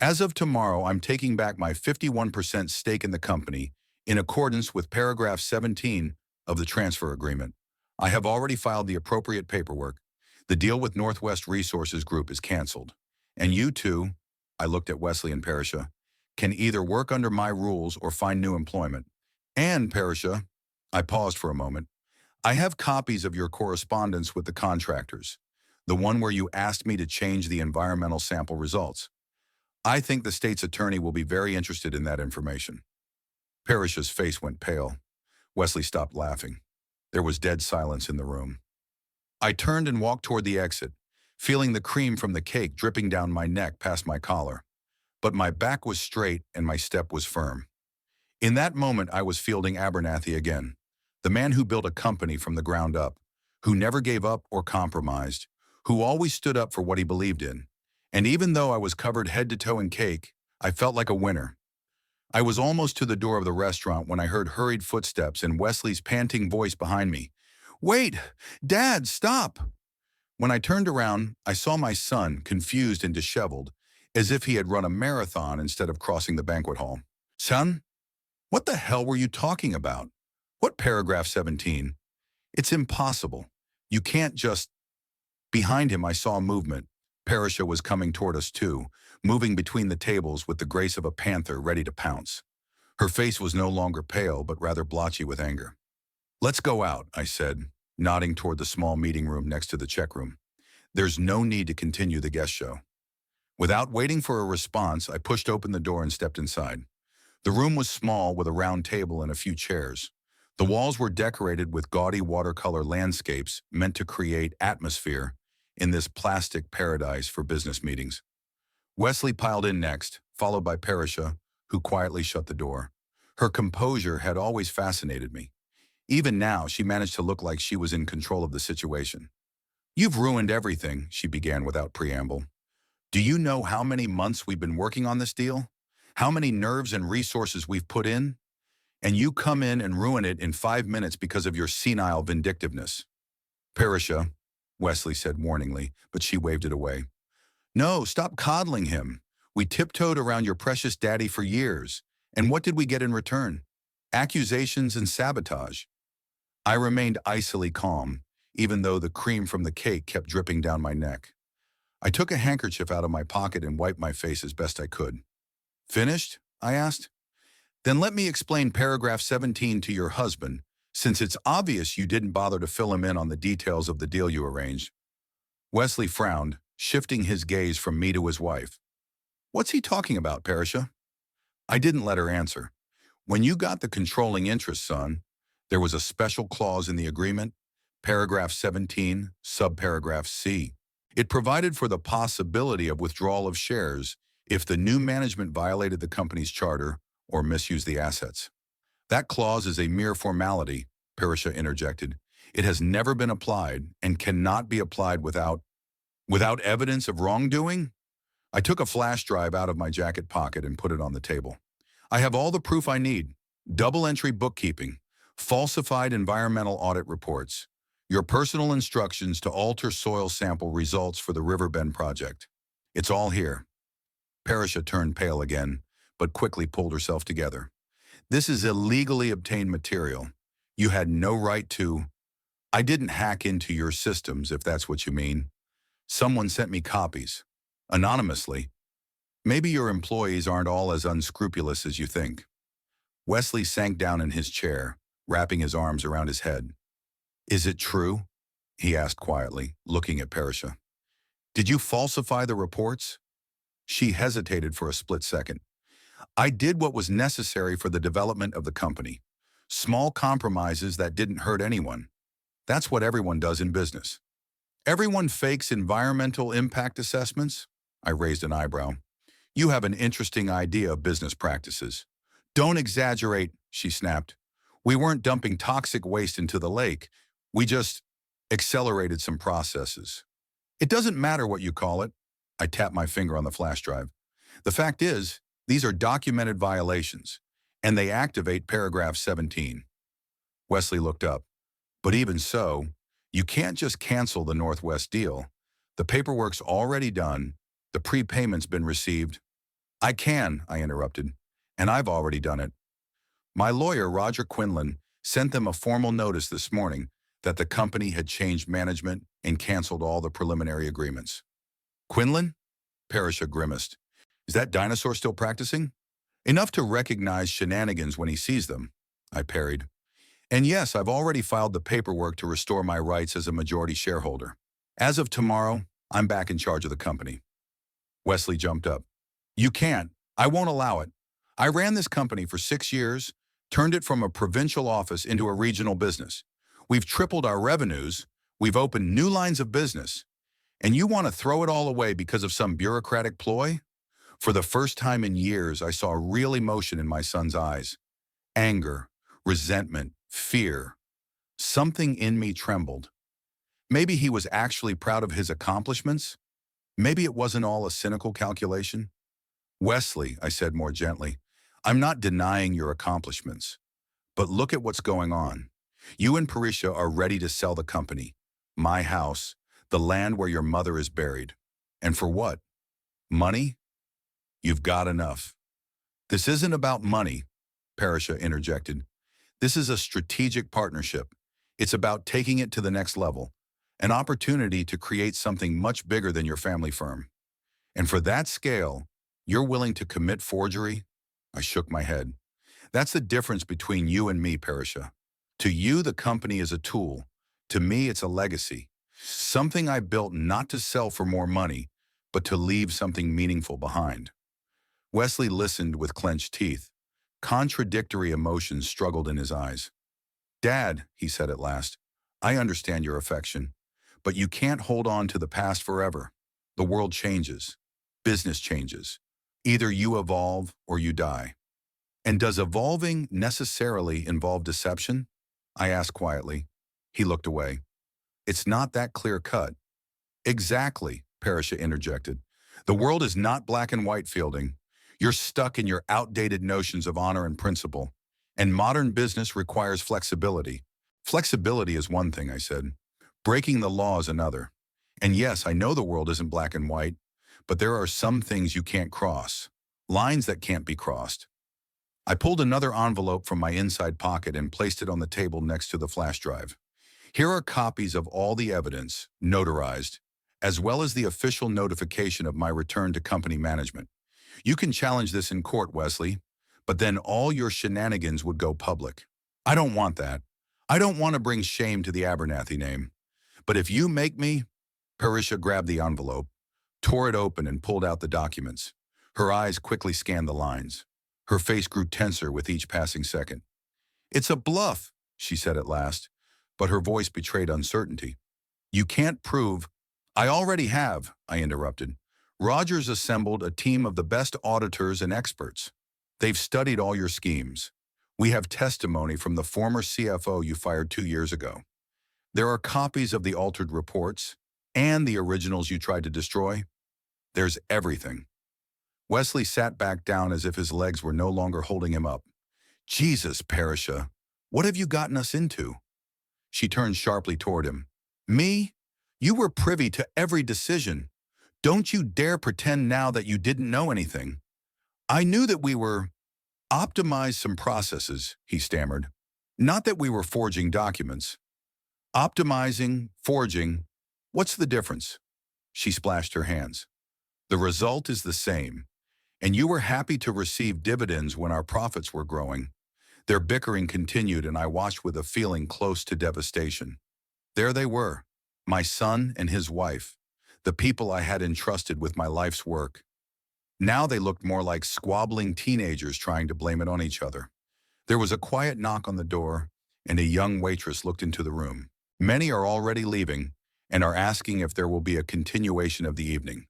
As of tomorrow, I'm taking back my 51% stake in the company in accordance with paragraph 17 of the transfer agreement. I have already filed the appropriate paperwork. The deal with Northwest Resources Group is canceled. And you two, I looked at Wesley and Parisha, can either work under my rules or find new employment. And Parisha, I paused for a moment, I have copies of your correspondence with the contractors, the one where you asked me to change the environmental sample results. I think the state's attorney will be very interested in that information. Parisha's face went pale. Wesley stopped laughing. There was dead silence in the room. I turned and walked toward the exit, feeling the cream from the cake dripping down my neck past my collar. But my back was straight and my step was firm. In that moment, I was fielding Abernathy again, the man who built a company from the ground up, who never gave up or compromised, who always stood up for what he believed in. And even though I was covered head to toe in cake, I felt like a winner. I was almost to the door of the restaurant when I heard hurried footsteps and Wesley's panting voice behind me. Wait, Dad, stop! When I turned around, I saw my son, confused and disheveled, as if he had run a marathon instead of crossing the banquet hall. Son, what the hell were you talking about? What paragraph 17? It's impossible. You can't just... Behind him, I saw movement. Parisha was coming toward us too, moving between the tables with the grace of a panther ready to pounce. Her face was no longer pale, but rather blotchy with anger. Let's go out, I said, nodding toward the small meeting room next to the check room. There's no need to continue the guest show. Without waiting for a response, I pushed open the door and stepped inside. The room was small with a round table and a few chairs. The walls were decorated with gaudy watercolor landscapes meant to create atmosphere in this plastic paradise for business meetings. Wesley piled in next, followed by Parisha, who quietly shut the door. Her composure had always fascinated me. Even now, she managed to look like she was in control of the situation. You've ruined everything, she began without preamble. Do you know how many months we've been working on this deal? How many nerves and resources we've put in? And you come in and ruin it in 5 minutes because of your senile vindictiveness. Parisha, Wesley said warningly, but she waved it away. No, stop coddling him. We tiptoed around your precious daddy for years. And what did we get in return? Accusations and sabotage. I remained icily calm, even though the cream from the cake kept dripping down my neck. I took a handkerchief out of my pocket and wiped my face as best I could. Finished? I asked. Then let me explain paragraph 17 to your husband, since it's obvious you didn't bother to fill him in on the details of the deal you arranged. Wesley frowned, shifting his gaze from me to his wife. What's he talking about, Parisha? I didn't let her answer. When you got the controlling interest, son, there was a special clause in the agreement, paragraph 17, subparagraph C. It provided for the possibility of withdrawal of shares if the new management violated the company's charter or misused the assets. That clause is a mere formality, Parisha interjected. It has never been applied and cannot be applied without evidence of wrongdoing? I took a flash drive out of my jacket pocket and put it on the table. I have all the proof I need. Double-entry bookkeeping, falsified environmental audit reports, your personal instructions to alter soil sample results for the Riverbend project. It's all here. Parisha turned pale again, but quickly pulled herself together. This is illegally obtained material. You had no right to... I didn't hack into your systems, if that's what you mean. Someone sent me copies. Anonymously. Maybe your employees aren't all as unscrupulous as you think. Wesley sank down in his chair, wrapping his arms around his head. Is it true? He asked quietly, looking at Parisha. Did you falsify the reports? She hesitated for a split second. I did what was necessary for the development of the company. Small compromises that didn't hurt anyone. That's what everyone does in business. Everyone fakes environmental impact assessments. I raised an eyebrow. You have an interesting idea of business practices. Don't exaggerate, she snapped. We weren't dumping toxic waste into the lake. We just accelerated some processes. It doesn't matter what you call it. I tapped my finger on the flash drive. The fact is, these are documented violations, and they activate paragraph 17. Wesley looked up. But even so, you can't just cancel the Northwest deal. The paperwork's already done. The prepayment's been received. I can, I interrupted, and I've already done it. My lawyer, Roger Quinlan, sent them a formal notice this morning that the company had changed management and canceled all the preliminary agreements. Quinlan? Parrish grimaced. Is that dinosaur still practicing? Enough to recognize shenanigans when he sees them, I parried. And yes, I've already filed the paperwork to restore my rights as a majority shareholder. As of tomorrow, I'm back in charge of the company. Wesley jumped up. You can't. I won't allow it. I ran this company for 6 years, turned it from a provincial office into a regional business. We've tripled our revenues. We've opened new lines of business. And you want to throw it all away because of some bureaucratic ploy? For the first time in years, I saw real emotion in my son's eyes. Anger, resentment, fear. Something in me trembled. Maybe he was actually proud of his accomplishments. Maybe it wasn't all a cynical calculation. Wesley, I said more gently, I'm not denying your accomplishments. But look at what's going on. You and Parisha are ready to sell the company, my house, the land where your mother is buried. And for what? Money? You've got enough. This isn't about money, Parisha interjected. This is a strategic partnership. It's about taking it to the next level, an opportunity to create something much bigger than your family firm. And for that scale, you're willing to commit forgery? I shook my head. That's the difference between you and me, Parisha. To you, the company is a tool. To me, it's a legacy. Something I built not to sell for more money, but to leave something meaningful behind. Wesley listened with clenched teeth. Contradictory emotions struggled in his eyes. Dad, he said at last, I understand your affection, but you can't hold on to the past forever. The world changes. Business changes. Either you evolve or you die. And does evolving necessarily involve deception? I asked quietly. He looked away. It's not that clear-cut. Exactly, Parisha interjected. The world is not black and white, Fielding. You're stuck in your outdated notions of honor and principle. And modern business requires flexibility. Flexibility is one thing, I said. Breaking the law is another. And yes, I know the world isn't black and white, but there are some things you can't cross. Lines that can't be crossed. I pulled another envelope from my inside pocket and placed it on the table next to the flash drive. Here are copies of all the evidence, notarized, as well as the official notification of my return to company management. You can challenge this in court, Wesley, but then all your shenanigans would go public. I don't want that. I don't want to bring shame to the Abernathy name. But if you make me... Parisha grabbed the envelope, tore it open and pulled out the documents. Her eyes quickly scanned the lines. Her face grew tenser with each passing second. It's a bluff, she said at last, but her voice betrayed uncertainty. You can't prove... I already have, I interrupted. Rogers assembled a team of the best auditors and experts. They've studied all your schemes. We have testimony from the former CFO you fired 2 years ago. There are copies of the altered reports and the originals you tried to destroy. There's everything. Wesley sat back down as if his legs were no longer holding him up. Jesus, Parisha, what have you gotten us into? She turned sharply toward him. Me? You were privy to every decision. Don't you dare pretend now that you didn't know anything. I knew that we were... optimized some processes, he stammered. Not that we were forging documents. Optimizing, forging, what's the difference? She splashed her hands. The result is the same. And you were happy to receive dividends when our profits were growing. Their bickering continued, and I watched with a feeling close to devastation. There they were, my son and his wife, the people I had entrusted with my life's work. Now they looked more like squabbling teenagers trying to blame it on each other. There was a quiet knock on the door, and a young waitress looked into the room. Many are already leaving and are asking if there will be a continuation of the evening.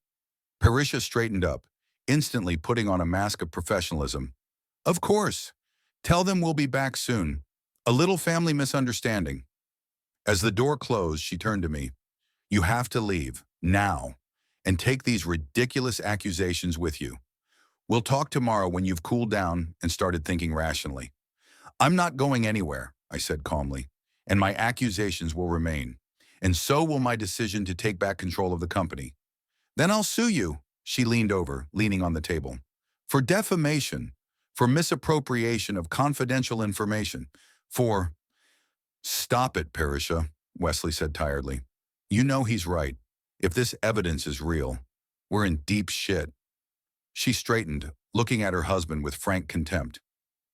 Parisha straightened up, instantly putting on a mask of professionalism. Of course. Tell them we'll be back soon. A little family misunderstanding. As the door closed, she turned to me. You have to leave, now, and take these ridiculous accusations with you. We'll talk tomorrow when you've cooled down and started thinking rationally. I'm not going anywhere, I said calmly, and my accusations will remain. And so will my decision to take back control of the company. Then I'll sue you, she leaned over, leaning on the table. For defamation, for misappropriation of confidential information, for... Stop it, Parisha, Wesley said tiredly. You know he's right. If this evidence is real, we're in deep shit. She straightened, looking at her husband with frank contempt.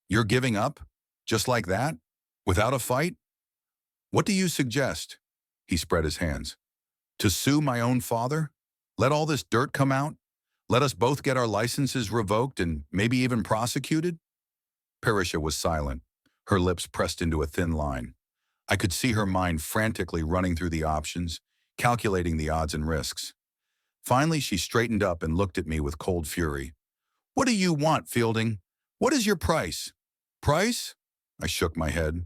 You're giving up? Just like that? Without a fight? What do you suggest? He spread his hands. To sue my own father? Let all this dirt come out? Let us both get our licenses revoked and maybe even prosecuted? Parisha was silent, her lips pressed into a thin line. I could see her mind frantically running through the options, calculating the odds and risks. Finally, she straightened up and looked at me with cold fury. What do you want, Fielding? What is your price? Price? I shook my head.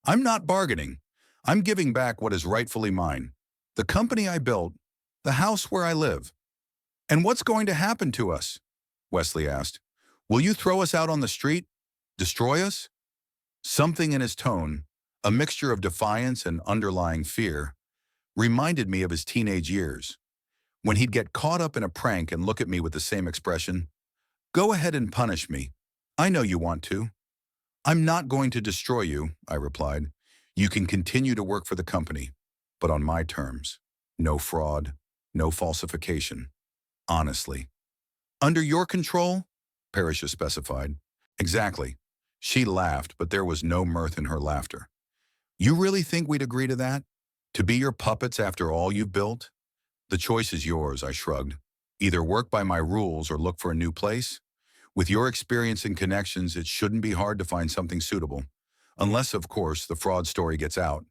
I'm not bargaining. I'm giving back what is rightfully mine. The company I built, the house where I live. And what's going to happen to us? Wesley asked. Will you throw us out on the street? Destroy us? Something in his tone, a mixture of defiance and underlying fear, reminded me of his teenage years, when he'd get caught up in a prank and look at me with the same expression. Go ahead and punish me. I know you want to. I'm not going to destroy you, I replied. You can continue to work for the company, but on my terms. No fraud, no falsification. Honestly. Under your control? Parisha specified. Exactly. She laughed, but there was no mirth in her laughter. You really think we'd agree to that? To be your puppets after all you've built? The choice is yours, I shrugged. Either work by my rules or look for a new place. With your experience and connections, it shouldn't be hard to find something suitable. Unless, of course, the fraud story gets out.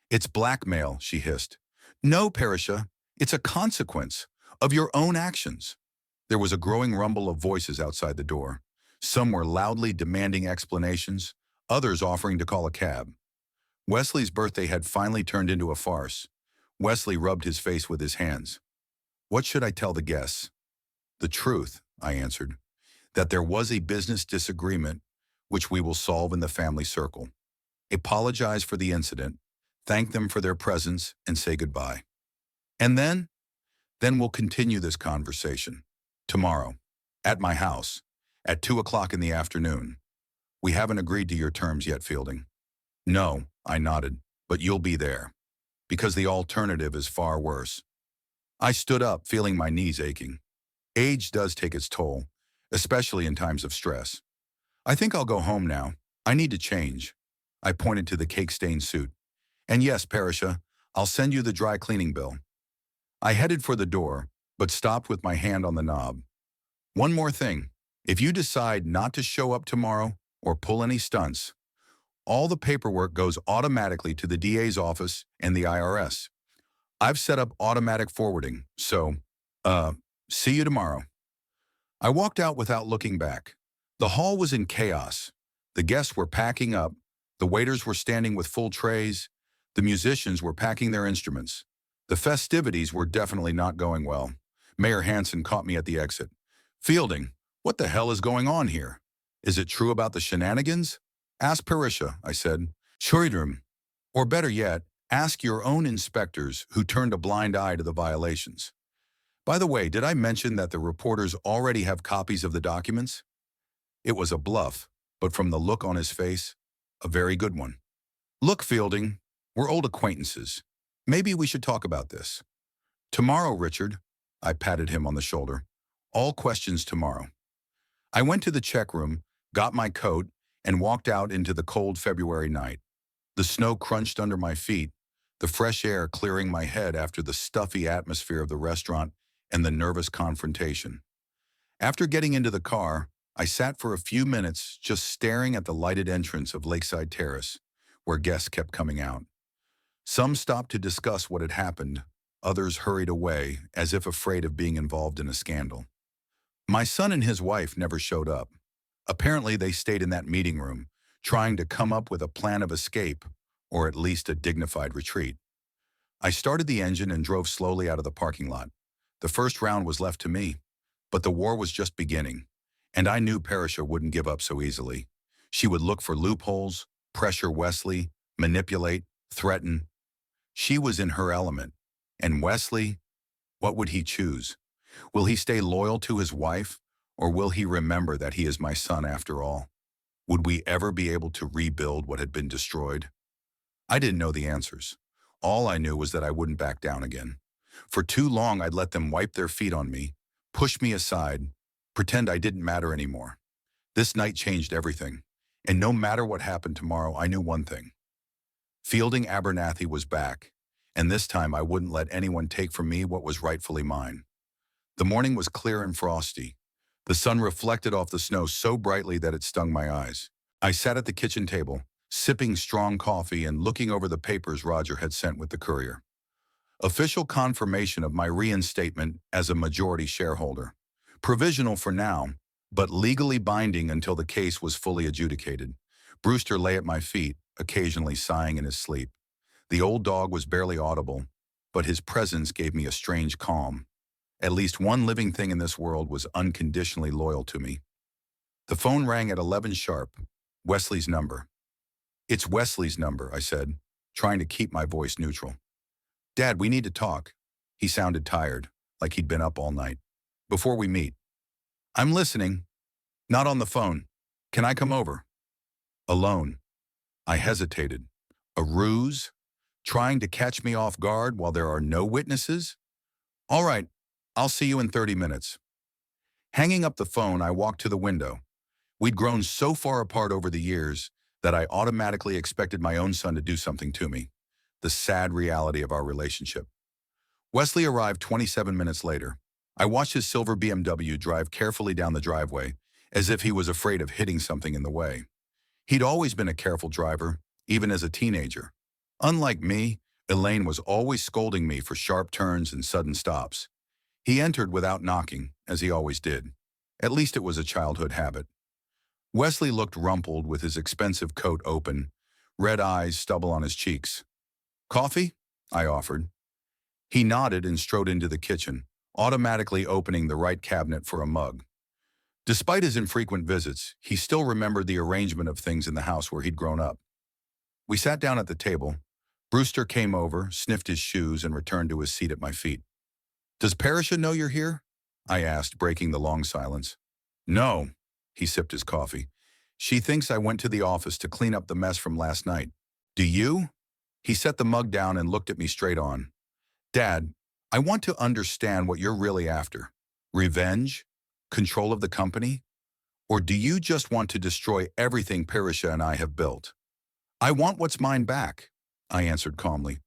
It's blackmail, she hissed. No, Parisha, it's a consequence of your own actions. There was a growing rumble of voices outside the door. Some were loudly demanding explanations, others offering to call a cab. Wesley's birthday had finally turned into a farce. Wesley rubbed his face with his hands. What should I tell the guests? The truth, I answered, that there was a business disagreement which we will solve in the family circle. Apologize for the incident, thank them for their presence, and say goodbye. And then we'll continue this conversation. Tomorrow, at my house, at 2 o'clock in the afternoon. We haven't agreed to your terms yet, Fielding. No, I nodded, but you'll be there. Because the alternative is far worse. I stood up, feeling my knees aching. Age does take its toll, especially in times of stress. I think I'll go home now. I need to change. I pointed to the cake-stained suit. And yes, Parisha, I'll send you the dry cleaning bill. I headed for the door, but stopped with my hand on the knob. One more thing. If you decide not to show up tomorrow or pull any stunts, all the paperwork goes automatically to the DA's office and the IRS. I've set up automatic forwarding, so, see you tomorrow. I walked out without looking back. The hall was in chaos. The guests were packing up, the waiters were standing with full trays, the musicians were packing their instruments. The festivities were definitely not going well. Mayor Hanson caught me at the exit. Fielding, what the hell is going on here? Is it true about the shenanigans? Ask Parisha, I said. Shoridrum. Or better yet, ask your own inspectors who turned a blind eye to the violations. By the way, did I mention that the reporters already have copies of the documents? It was a bluff, but from the look on his face, a very good one. Look, Fielding, we're old acquaintances. Maybe we should talk about this. Tomorrow, Richard. I patted him on the shoulder. All questions tomorrow. I went to the check room, got my coat, and walked out into the cold February night. The snow crunched under my feet, the fresh air clearing my head after the stuffy atmosphere of the restaurant and the nervous confrontation. After getting into the car, I sat for a few minutes just staring at the lighted entrance of Lakeside Terrace, where guests kept coming out. Some stopped to discuss what had happened, Others hurried away, as if afraid of being involved in a scandal. My son and his wife never showed up. Apparently, they stayed in that meeting room, trying to come up with a plan of escape, or at least a dignified retreat. I started the engine and drove slowly out of the parking lot. The first round was left to me, but the war was just beginning, and I knew Parisha wouldn't give up so easily. She would look for loopholes, pressure Wesley, manipulate, threaten. She was in her element. And Wesley, what would he choose? Will he stay loyal to his wife, or will he remember that he is my son after all? Would we ever be able to rebuild what had been destroyed? I didn't know the answers. All I knew was that I wouldn't back down again. For too long, I'd let them wipe their feet on me, push me aside, pretend I didn't matter anymore. This night changed everything. And no matter what happened tomorrow, I knew one thing. Fielding Abernathy was back, and this time I wouldn't let anyone take from me what was rightfully mine. The morning was clear and frosty. The sun reflected off the snow so brightly that it stung my eyes. I sat at the kitchen table, sipping strong coffee and looking over the papers Roger had sent with the courier. Official confirmation of my reinstatement as a majority shareholder. Provisional for now, but legally binding until the case was fully adjudicated. Brewster lay at my feet, occasionally sighing in his sleep. The old dog was barely audible, but his presence gave me a strange calm. At least one living thing in this world was unconditionally loyal to me. The phone rang at 11 sharp. Wesley's number. "It's Wesley's number," I said, trying to keep my voice neutral. "Dad, we need to talk." He sounded tired, like he'd been up all night. "Before we meet." "I'm listening." "Not on the phone. Can I come over?" "Alone." I hesitated. A ruse? Trying to catch me off guard while there are no witnesses? "All right, I'll see you in 30 minutes. Hanging up the phone, I walked to the window. We'd grown so far apart over the years that I automatically expected my own son to do something to me. The sad reality of our relationship. Wesley arrived 27 minutes later. I watched his silver BMW drive carefully down the driveway, as if he was afraid of hitting something in the way. He'd always been a careful driver, even as a teenager. Unlike me, Elaine was always scolding me for sharp turns and sudden stops. He entered without knocking, as he always did. At least it was a childhood habit. Wesley looked rumpled with his expensive coat open, red eyes, stubble on his cheeks. "Coffee?" I offered. He nodded and strode into the kitchen, automatically opening the right cabinet for a mug. Despite his infrequent visits, he still remembered the arrangement of things in the house where he'd grown up. We sat down at the table. Brewster came over, sniffed his shoes, and returned to his seat at my feet. "Does Parisha know you're here?" I asked, breaking the long silence. "No." He sipped his coffee. "She thinks I went to the office to clean up the mess from last night. Do you?" He set the mug down and looked at me straight on. "Dad, I want to understand what you're really after. Revenge? Control of the company? Or do you just want to destroy everything Parisha and I have built?" "I want what's mine back," I answered calmly.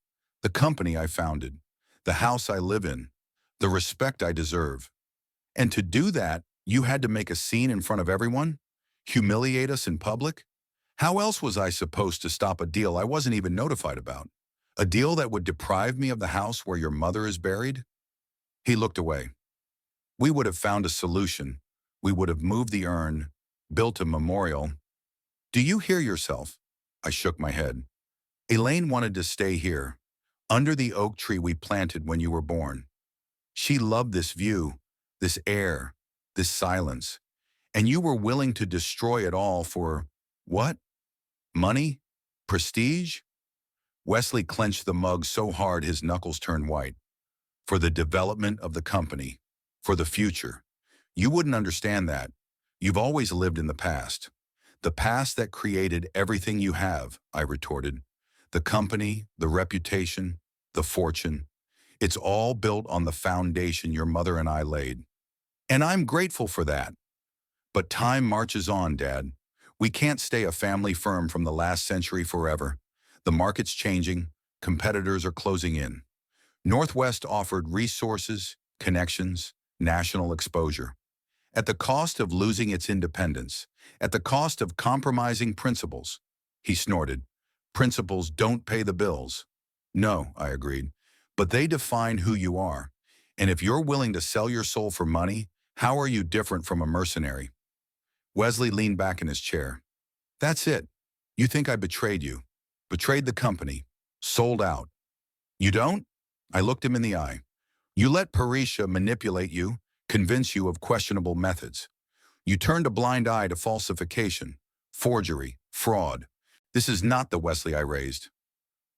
"The company I founded, the house I live in, the respect I deserve. And to do that, you had to make a scene in front of everyone? Humiliate us in public? How else was I supposed to stop a deal I wasn't even notified about? A deal that would deprive me of the house where your mother is buried?" He looked away. "We would have found a solution. We would have moved the urn, built a memorial." "Do you hear yourself?" I shook my head. "Elaine wanted to stay here, under the oak tree we planted when you were born. She loved this view, this air, this silence. And you were willing to destroy it all for, what? Money? Prestige?" Wesley clenched the mug so hard his knuckles turned white. "For the development of the company. For the future. You wouldn't understand that. You've always lived in the past. The past that created everything you have," I retorted. "The company, the reputation, the fortune. It's all built on the foundation your mother and I laid. And I'm grateful for that. But time marches on, Dad. We can't stay a family firm from the last century forever. The market's changing. Competitors are closing in. Northwest offered resources, connections, national exposure. At the cost of losing its independence, at the cost of compromising principles." He snorted. "Principles don't pay the bills." "No," I agreed. but they define who you are. And if you're willing to sell your soul for money, how are you different from a mercenary? Wesley leaned back in his chair. That's it. You think I betrayed you. Betrayed the company. Sold out. You don't? I looked him in the eye. You let Parisha manipulate you, convince you of questionable methods. You turned a blind eye to falsification, forgery, fraud. This is not the Wesley I raised.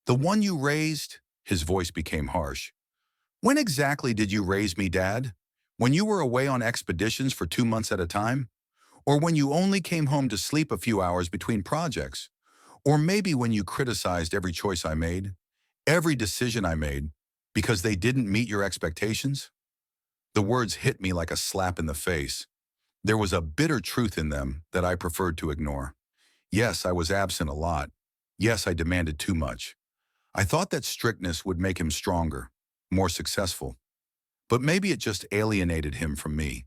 The one you raised? His voice became harsh. When exactly did you raise me, Dad? When you were away on expeditions for 2 months at a time? Or when you only came home to sleep a few hours between projects? Or maybe when you criticized every choice I made, every decision I made, because they didn't meet your expectations? The words hit me like a slap in the face. There was a bitter truth in them that I preferred to ignore. Yes, I was absent a lot. Yes, I demanded too much. I thought that strictness would make him stronger, more successful. But maybe it just alienated him from me.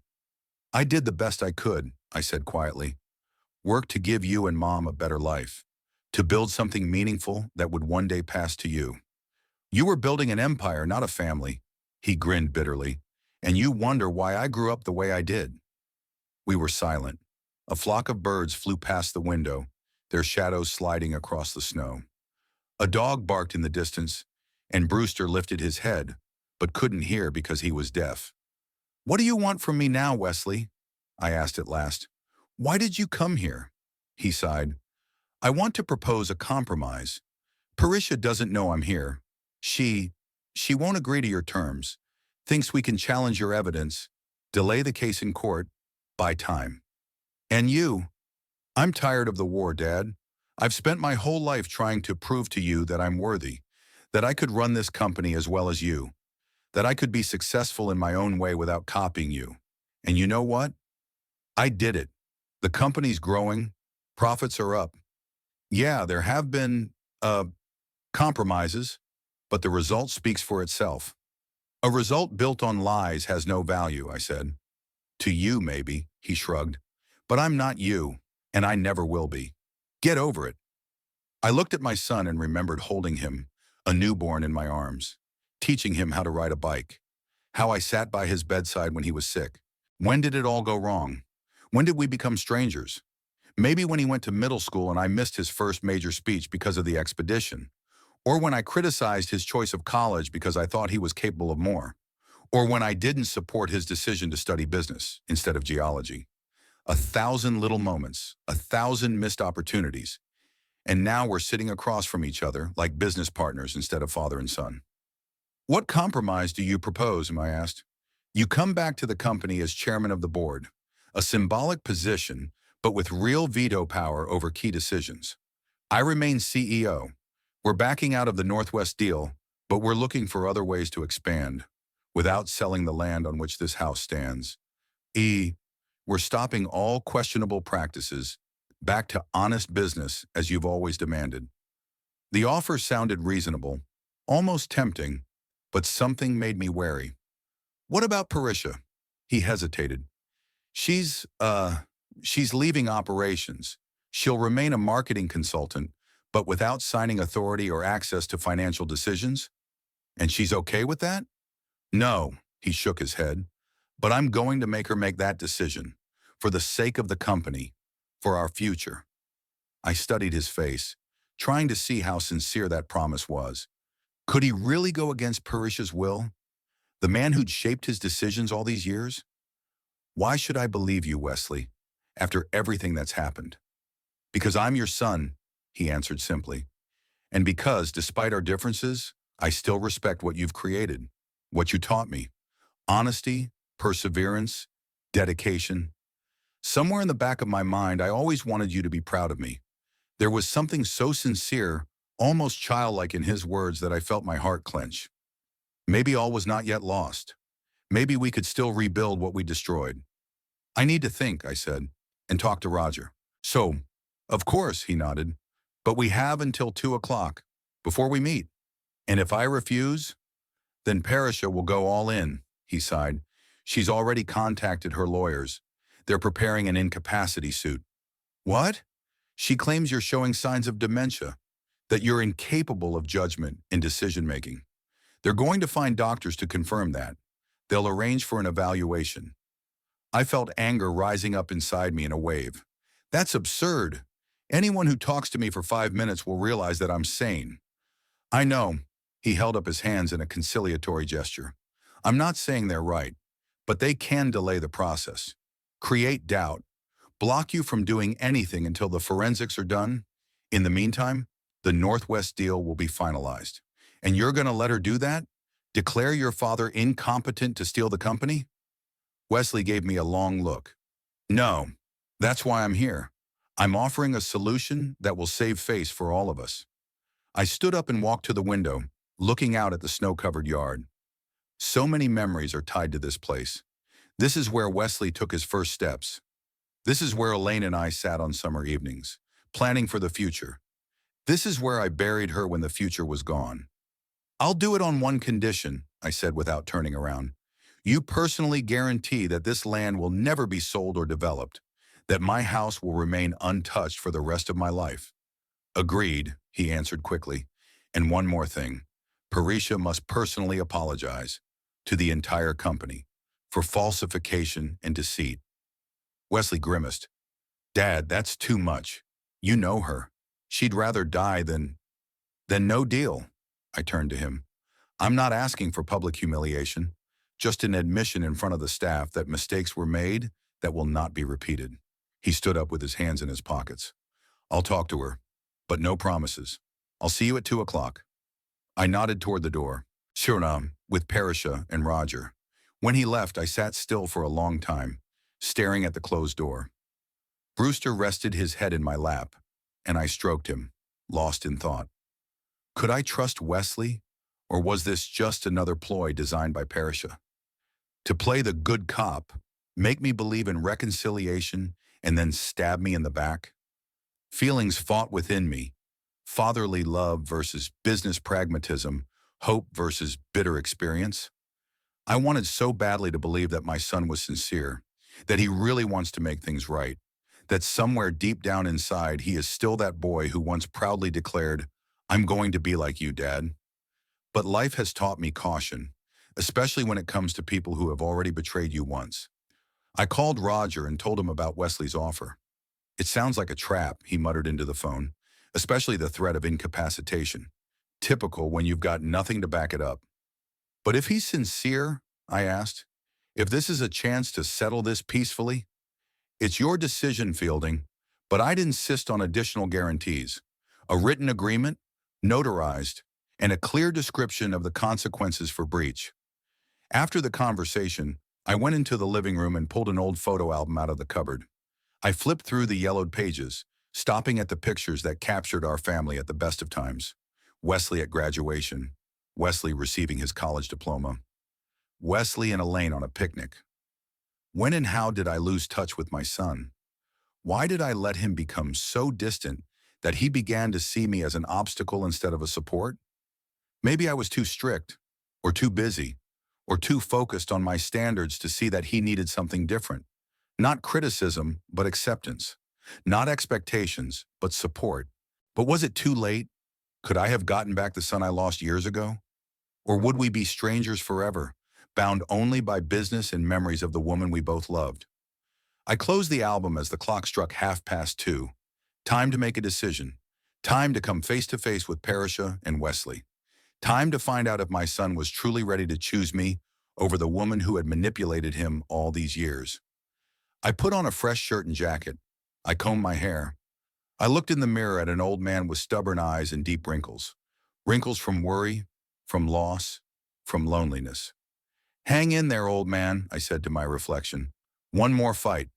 I did the best I could, I said quietly. Work to give you and Mom a better life. To build something meaningful that would one day pass to you. You were building an empire, not a family. He grinned bitterly. And you wonder why I grew up the way I did. We were silent. A flock of birds flew past the window, their shadows sliding across the snow. A dog barked in the distance, and Brewster lifted his head, but couldn't hear because he was deaf. What do you want from me now, Wesley? I asked at last. Why did you come here? He sighed. I want to propose a compromise. Parisha doesn't know I'm here. She won't agree to your terms, thinks we can challenge your evidence, delay the case in court, buy time. And you? I'm tired of the war, Dad. I've spent my whole life trying to prove to you that I'm worthy, that I could run this company as well as you, that I could be successful in my own way without copying you. And you know what? I did it. The company's growing. Profits are up. Yeah, there have been, compromises, but the result speaks for itself. A result built on lies has no value, I said. To you, maybe, he shrugged. But I'm not you, and I never will be. Get over it. I looked at my son and remembered holding him, a newborn in my arms, teaching him how to ride a bike, how I sat by his bedside when he was sick. When did it all go wrong? When did we become strangers? Maybe when he went to middle school and I missed his first major speech because of the expedition. Or when I criticized his choice of college because I thought he was capable of more. Or when I didn't support his decision to study business instead of geology. 1,000 little moments, 1,000 missed opportunities. And now we're sitting across from each other like business partners instead of father and son. What compromise do you propose, I asked. You come back to the company as chairman of the board, a symbolic position, but with real veto power over key decisions. I remain CEO. We're backing out of the Northwest deal, but we're looking for other ways to expand, without selling the land on which this house stands. We're stopping all questionable practices, back to honest business as you've always demanded. The offer sounded reasonable, almost tempting, but something made me wary. What about Parisha? He hesitated. She's leaving operations. She'll remain a marketing consultant, but without signing authority or access to financial decisions? And she's okay with that? No, he shook his head, but I'm going to make her make that decision, for the sake of the company, for our future. I studied his face, trying to see how sincere that promise was. Could he really go against Parisha's will? The man who'd shaped his decisions all these years? Why should I believe you, Wesley, after everything that's happened? Because I'm your son, he answered simply. And because, despite our differences, I still respect what you've created, what you taught me. Honesty, perseverance, dedication. Somewhere in the back of my mind, I always wanted you to be proud of me. There was something so sincere, almost childlike in his words that I felt my heart clench. Maybe all was not yet lost. Maybe we could still rebuild what we destroyed. I need to think, I said, and talk to Roger. So, of course, he nodded, but we have until 2 o'clock, before we meet. And if I refuse, then Parisha will go all in, he sighed. She's already contacted her lawyers. They're preparing an incapacity suit. What? She claims you're showing signs of dementia, that you're incapable of judgment and decision-making. They're going to find doctors to confirm that. They'll arrange for an evaluation. I felt anger rising up inside me in a wave. That's absurd. Anyone who talks to me for 5 minutes will realize that I'm sane. I know. He held up his hands in a conciliatory gesture. I'm not saying they're right, but they can delay the process, create doubt, block you from doing anything until the forensics are done. In the meantime, the Northwest deal will be finalized. And you're going to let her do that? Declare your father incompetent to steal the company? Wesley gave me a long look. No, that's why I'm here. I'm offering a solution that will save face for all of us. I stood up and walked to the window, looking out at the snow-covered yard. So many memories are tied to this place. This is where Wesley took his first steps. This is where Elaine and I sat on summer evenings, planning for the future. This is where I buried her when the future was gone. I'll do it on one condition, I said without turning around. You personally guarantee that this land will never be sold or developed, that my house will remain untouched for the rest of my life. Agreed, he answered quickly. And one more thing. Parisha must personally apologize to the entire company for falsification and deceit. Wesley grimaced. Dad, that's too much. You know her. She'd rather die than no deal. I turned to him. I'm not asking for public humiliation, just an admission in front of the staff that mistakes were made that will not be repeated. He stood up with his hands in his pockets. I'll talk to her, but no promises. I'll see you at 2 o'clock. I nodded toward the door. Suriname, with Parisha and Roger. When he left, I sat still for a long time, staring at the closed door. Brewster rested his head in my lap, and I stroked him, lost in thought. Could I trust Wesley, or was this just another ploy designed by Parisha? To play the good cop, make me believe in reconciliation, and then stab me in the back? Feelings fought within me. Fatherly love versus business pragmatism, hope versus bitter experience. I wanted so badly to believe that my son was sincere, that he really wants to make things right, that somewhere deep down inside he is still that boy who once proudly declared, I'm going to be like you, Dad. But life has taught me caution, especially when it comes to people who have already betrayed you once. I called Roger and told him about Wesley's offer. It sounds like a trap, he muttered into the phone, especially the threat of incapacitation. Typical when you've got nothing to back it up. But if he's sincere, I asked, if this is a chance to settle this peacefully, it's your decision, Fielding, but I'd insist on additional guarantees, a written agreement, notarized, and a clear description of the consequences for breach. After the conversation, I went into the living room and pulled an old photo album out of the cupboard. I flipped through the yellowed pages, stopping at the pictures that captured our family at the best of times. Wesley at graduation, Wesley receiving his college diploma, Wesley and Elaine on a picnic. When and how did I lose touch with my son? Why did I let him become so distant that he began to see me as an obstacle instead of a support? Maybe I was too strict, or too busy, or too focused on my standards to see that he needed something different. Not criticism, but acceptance. Not expectations, but support. But was it too late? Could I have gotten back the son I lost years ago? Or would we be strangers forever, bound only by business and memories of the woman we both loved? I closed the album as the clock struck 2:30. Time to make a decision. Time to come face to face with Parisha and Wesley. Time to find out if my son was truly ready to choose me over the woman who had manipulated him all these years. I put on a fresh shirt and jacket. I combed my hair. I looked in the mirror at an old man with stubborn eyes and deep wrinkles. Wrinkles from worry, from loss, from loneliness. Hang in there, old man, I said to my reflection. One more fight.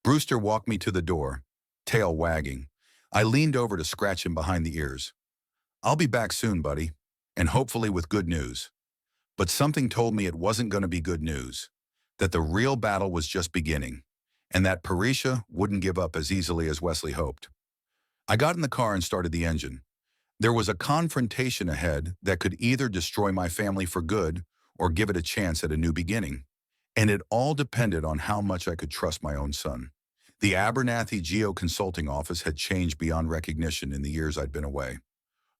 Brewster walked me to the door, tail wagging. I leaned over to scratch him behind the ears. I'll be back soon, buddy, and hopefully with good news. But something told me it wasn't going to be good news, that the real battle was just beginning, and that Parisha wouldn't give up as easily as Wesley hoped. I got in the car and started the engine. There was a confrontation ahead that could either destroy my family for good or give it a chance at a new beginning. And it all depended on how much I could trust my own son. The Abernathy Geo Consulting office had changed beyond recognition in the years I'd been away.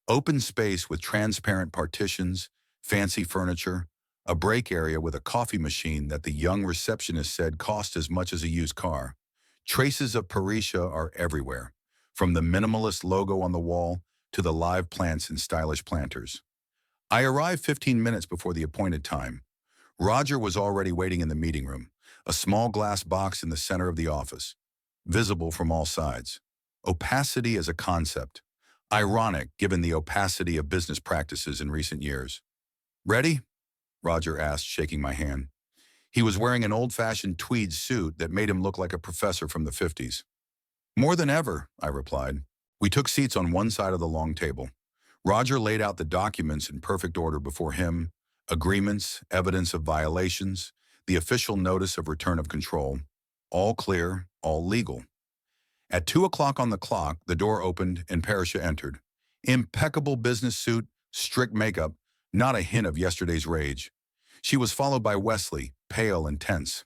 Open space with transparent partitions, fancy furniture, a break area with a coffee machine that the young receptionist said cost as much as a used car. Traces of Parisha are everywhere, from the minimalist logo on the wall to the live plants in stylish planters. I arrived 15 minutes before the appointed time. Roger was already waiting in the meeting room, a small glass box in the center of the office, visible from all sides. Opacity as a concept. Ironic given the opacity of business practices in recent years. Ready? Roger asked, shaking my hand. He was wearing an old-fashioned tweed suit that made him look like a professor from the 50s. More than ever, I replied. We took seats on one side of the long table. Roger laid out the documents in perfect order before him, agreements, evidence of violations, the official notice of return of control. All clear, all legal. At 2 o'clock on the clock, the door opened and Parisha entered. Impeccable business suit, strict makeup, not a hint of yesterday's rage. She was followed by Wesley, pale and tense.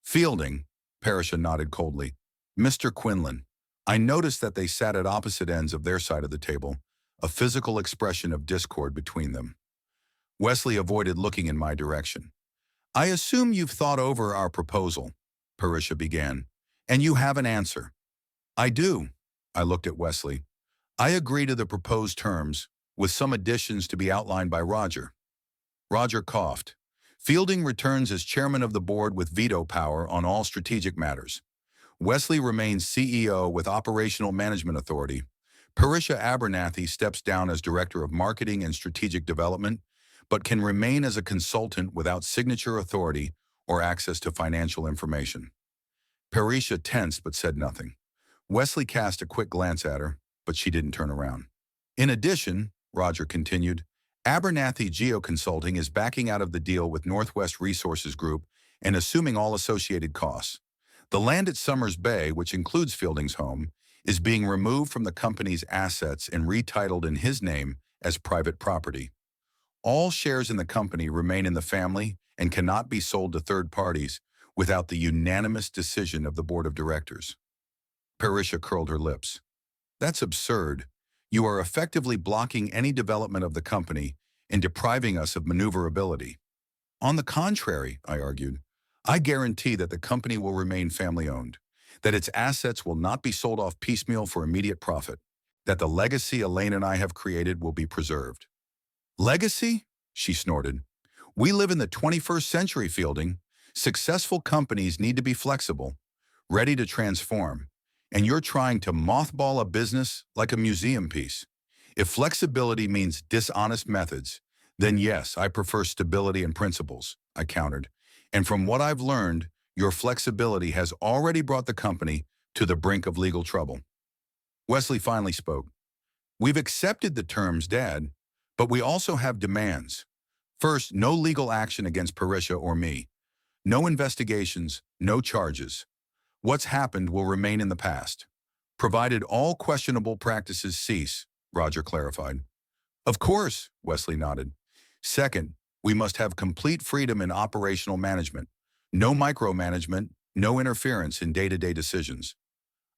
Fielding, Parisha nodded coldly. Mr. Quinlan. I noticed that they sat at opposite ends of their side of the table, a physical expression of discord between them. Wesley avoided looking in my direction. I assume you've thought over our proposal, Parisha began, and you have an answer. I do. I looked at Wesley. I agree to the proposed terms, with some additions to be outlined by Roger. Roger coughed. Fielding returns as chairman of the board with veto power on all strategic matters. Wesley remains CEO with operational management authority. Parisha Abernathy steps down as director of marketing and strategic development, but can remain as a consultant without signature authority or access to financial information. Parisha tensed but said nothing. Wesley cast a quick glance at her, but she didn't turn around. In addition, Roger continued, Abernathy Geoconsulting is backing out of the deal with Northwest Resources Group and assuming all associated costs. The land at Summers Bay, which includes Fielding's home, is being removed from the company's assets and retitled in his name as private property. All shares in the company remain in the family and cannot be sold to third parties without the unanimous decision of the board of directors. Parisha curled her lips. That's absurd. You are effectively blocking any development of the company and depriving us of maneuverability. On the contrary, I argued, I guarantee that the company will remain family-owned, that its assets will not be sold off piecemeal for immediate profit, that the legacy Elaine and I have created will be preserved. Legacy? She snorted. We live in the 21st century, Fielding. Successful companies need to be flexible, ready to transform, and you're trying to mothball a business like a museum piece. If flexibility means dishonest methods, then yes, I prefer stability and principles, I countered. And from what I've learned, your flexibility has already brought the company to the brink of legal trouble. Wesley finally spoke. We've accepted the terms, Dad, but we also have demands. First, no legal action against Parisha or me. No investigations, no charges. What's happened will remain in the past, provided all questionable practices cease, Roger clarified. Of course, Wesley nodded. Second, we must have complete freedom in operational management. No micromanagement, no interference in day-to-day decisions.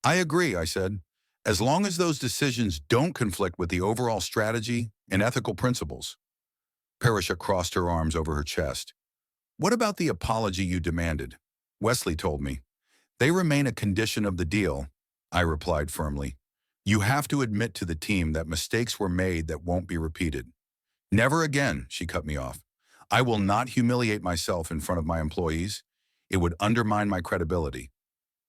I agree, I said, as long as those decisions don't conflict with the overall strategy and ethical principles. Parisha crossed her arms over her chest. What about the apology you demanded? Wesley told me. They remain a condition of the deal, I replied firmly. You have to admit to the team that mistakes were made that won't be repeated. Never again, she cut me off. I will not humiliate myself in front of my employees. It would undermine my credibility.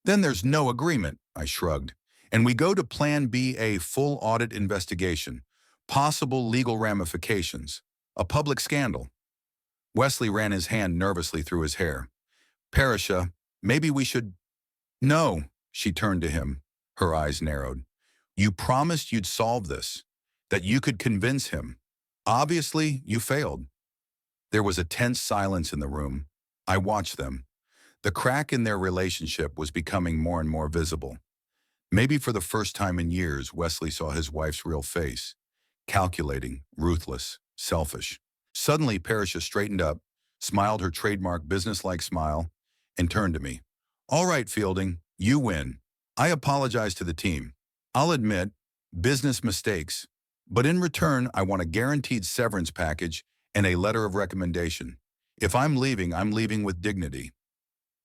Then there's no agreement, I shrugged, and we go to Plan B, a full audit investigation, possible legal ramifications, a public scandal. Wesley ran his hand nervously through his hair. Parisha, maybe we should... No, she turned to him, her eyes narrowed. You promised you'd solve this, that you could convince him. Obviously, you failed. There was a tense silence in the room. I watched them. The crack in their relationship was becoming more and more visible. Maybe for the first time in years, Wesley saw his wife's real face. Calculating, ruthless, selfish. Suddenly, Parisha straightened up, smiled her trademark business-like smile, and turned to me. All right, Fielding, you win. I apologize to the team. I'll admit, business mistakes. But in return, I want a guaranteed severance package and a letter of recommendation. If I'm leaving with dignity.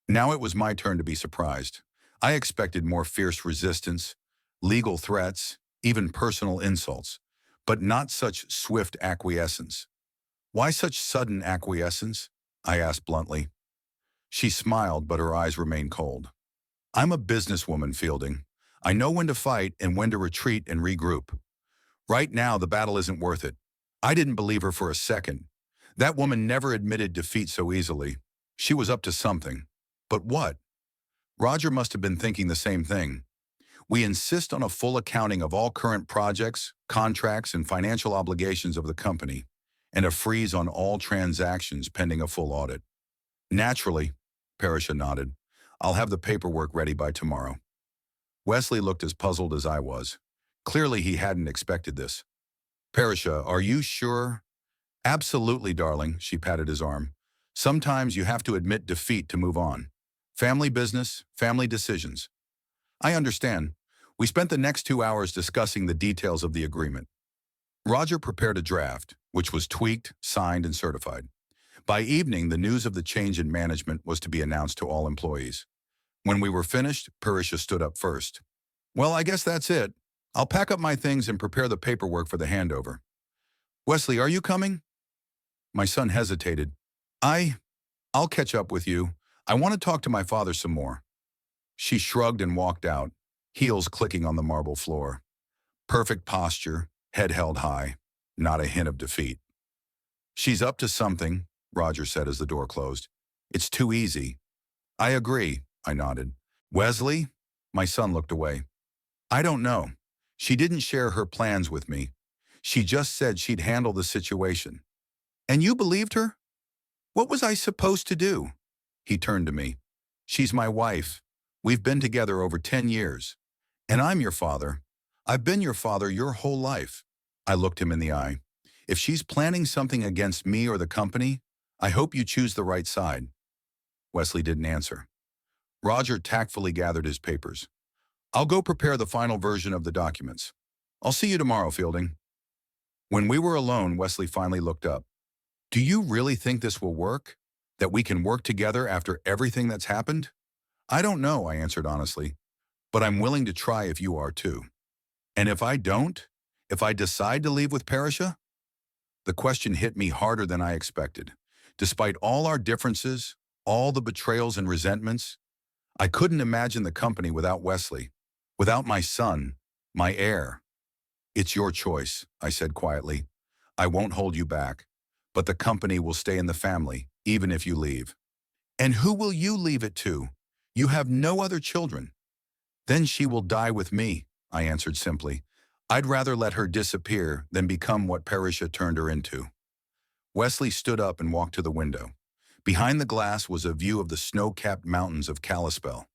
Now it was my turn to be surprised. I expected more fierce resistance, legal threats, even personal insults, but not such swift acquiescence. Why such sudden acquiescence? I asked bluntly. She smiled, but her eyes remained cold. I'm a businesswoman, Fielding. I know when to fight and when to retreat and regroup. Right now, the battle isn't worth it. I didn't believe her for a second. That woman never admitted defeat so easily. She was up to something. But what? Roger must have been thinking the same thing. We insist on a full accounting of all current projects, contracts, and financial obligations of the company, and a freeze on all transactions pending a full audit. Naturally, Parisha nodded. I'll have the paperwork ready by tomorrow. Wesley looked as puzzled as I was. Clearly he hadn't expected this. Parisha, are you sure? Absolutely, darling, she patted his arm. Sometimes you have to admit defeat to move on. Family business, family decisions. I understand. We spent the next 2 hours discussing the details of the agreement. Roger prepared a draft, which was tweaked, signed, and certified. By evening, the news of the change in management was to be announced to all employees. When we were finished, Parisha stood up first. Well, I guess that's it. I'll pack up my things and prepare the paperwork for the handover. Wesley, are you coming? My son hesitated. I'll catch up with you. I want to talk to my father some more. She shrugged and walked out, heels clicking on the marble floor. Perfect posture, head held high, not a hint of defeat. She's up to something, Roger said as the door closed. It's too easy. I agree, I nodded. Wesley? My son looked away. I don't know. She didn't share her plans with me. She just said she'd handle the situation. And you believed her? What was I supposed to do? He turned to me. She's my wife. We've been together over 10 years. And I'm your father. I've been your father your whole life. I looked him in the eye. If she's planning something against me or the company, I hope you choose the right side. Wesley didn't answer. Roger tactfully gathered his papers. I'll go prepare the final version of the documents. I'll see you tomorrow, Fielding. When we were alone, Wesley finally looked up. Do you really think this will work? That we can work together after everything that's happened? I don't know, I answered honestly, but I'm willing to try if you are too. And if I don't? If I decide to leave with Parisha? The question hit me harder than I expected. Despite all our differences, all the betrayals and resentments, I couldn't imagine the company without Wesley, without my son, my heir. It's your choice, I said quietly. I won't hold you back, but the company will stay in the family, even if you leave. And who will you leave it to? You have no other children. Then she will die with me, I answered simply. I'd rather let her disappear than become what Parisha turned her into. Wesley stood up and walked to the window. Behind the glass was a view of the snow-capped mountains of Kalispell,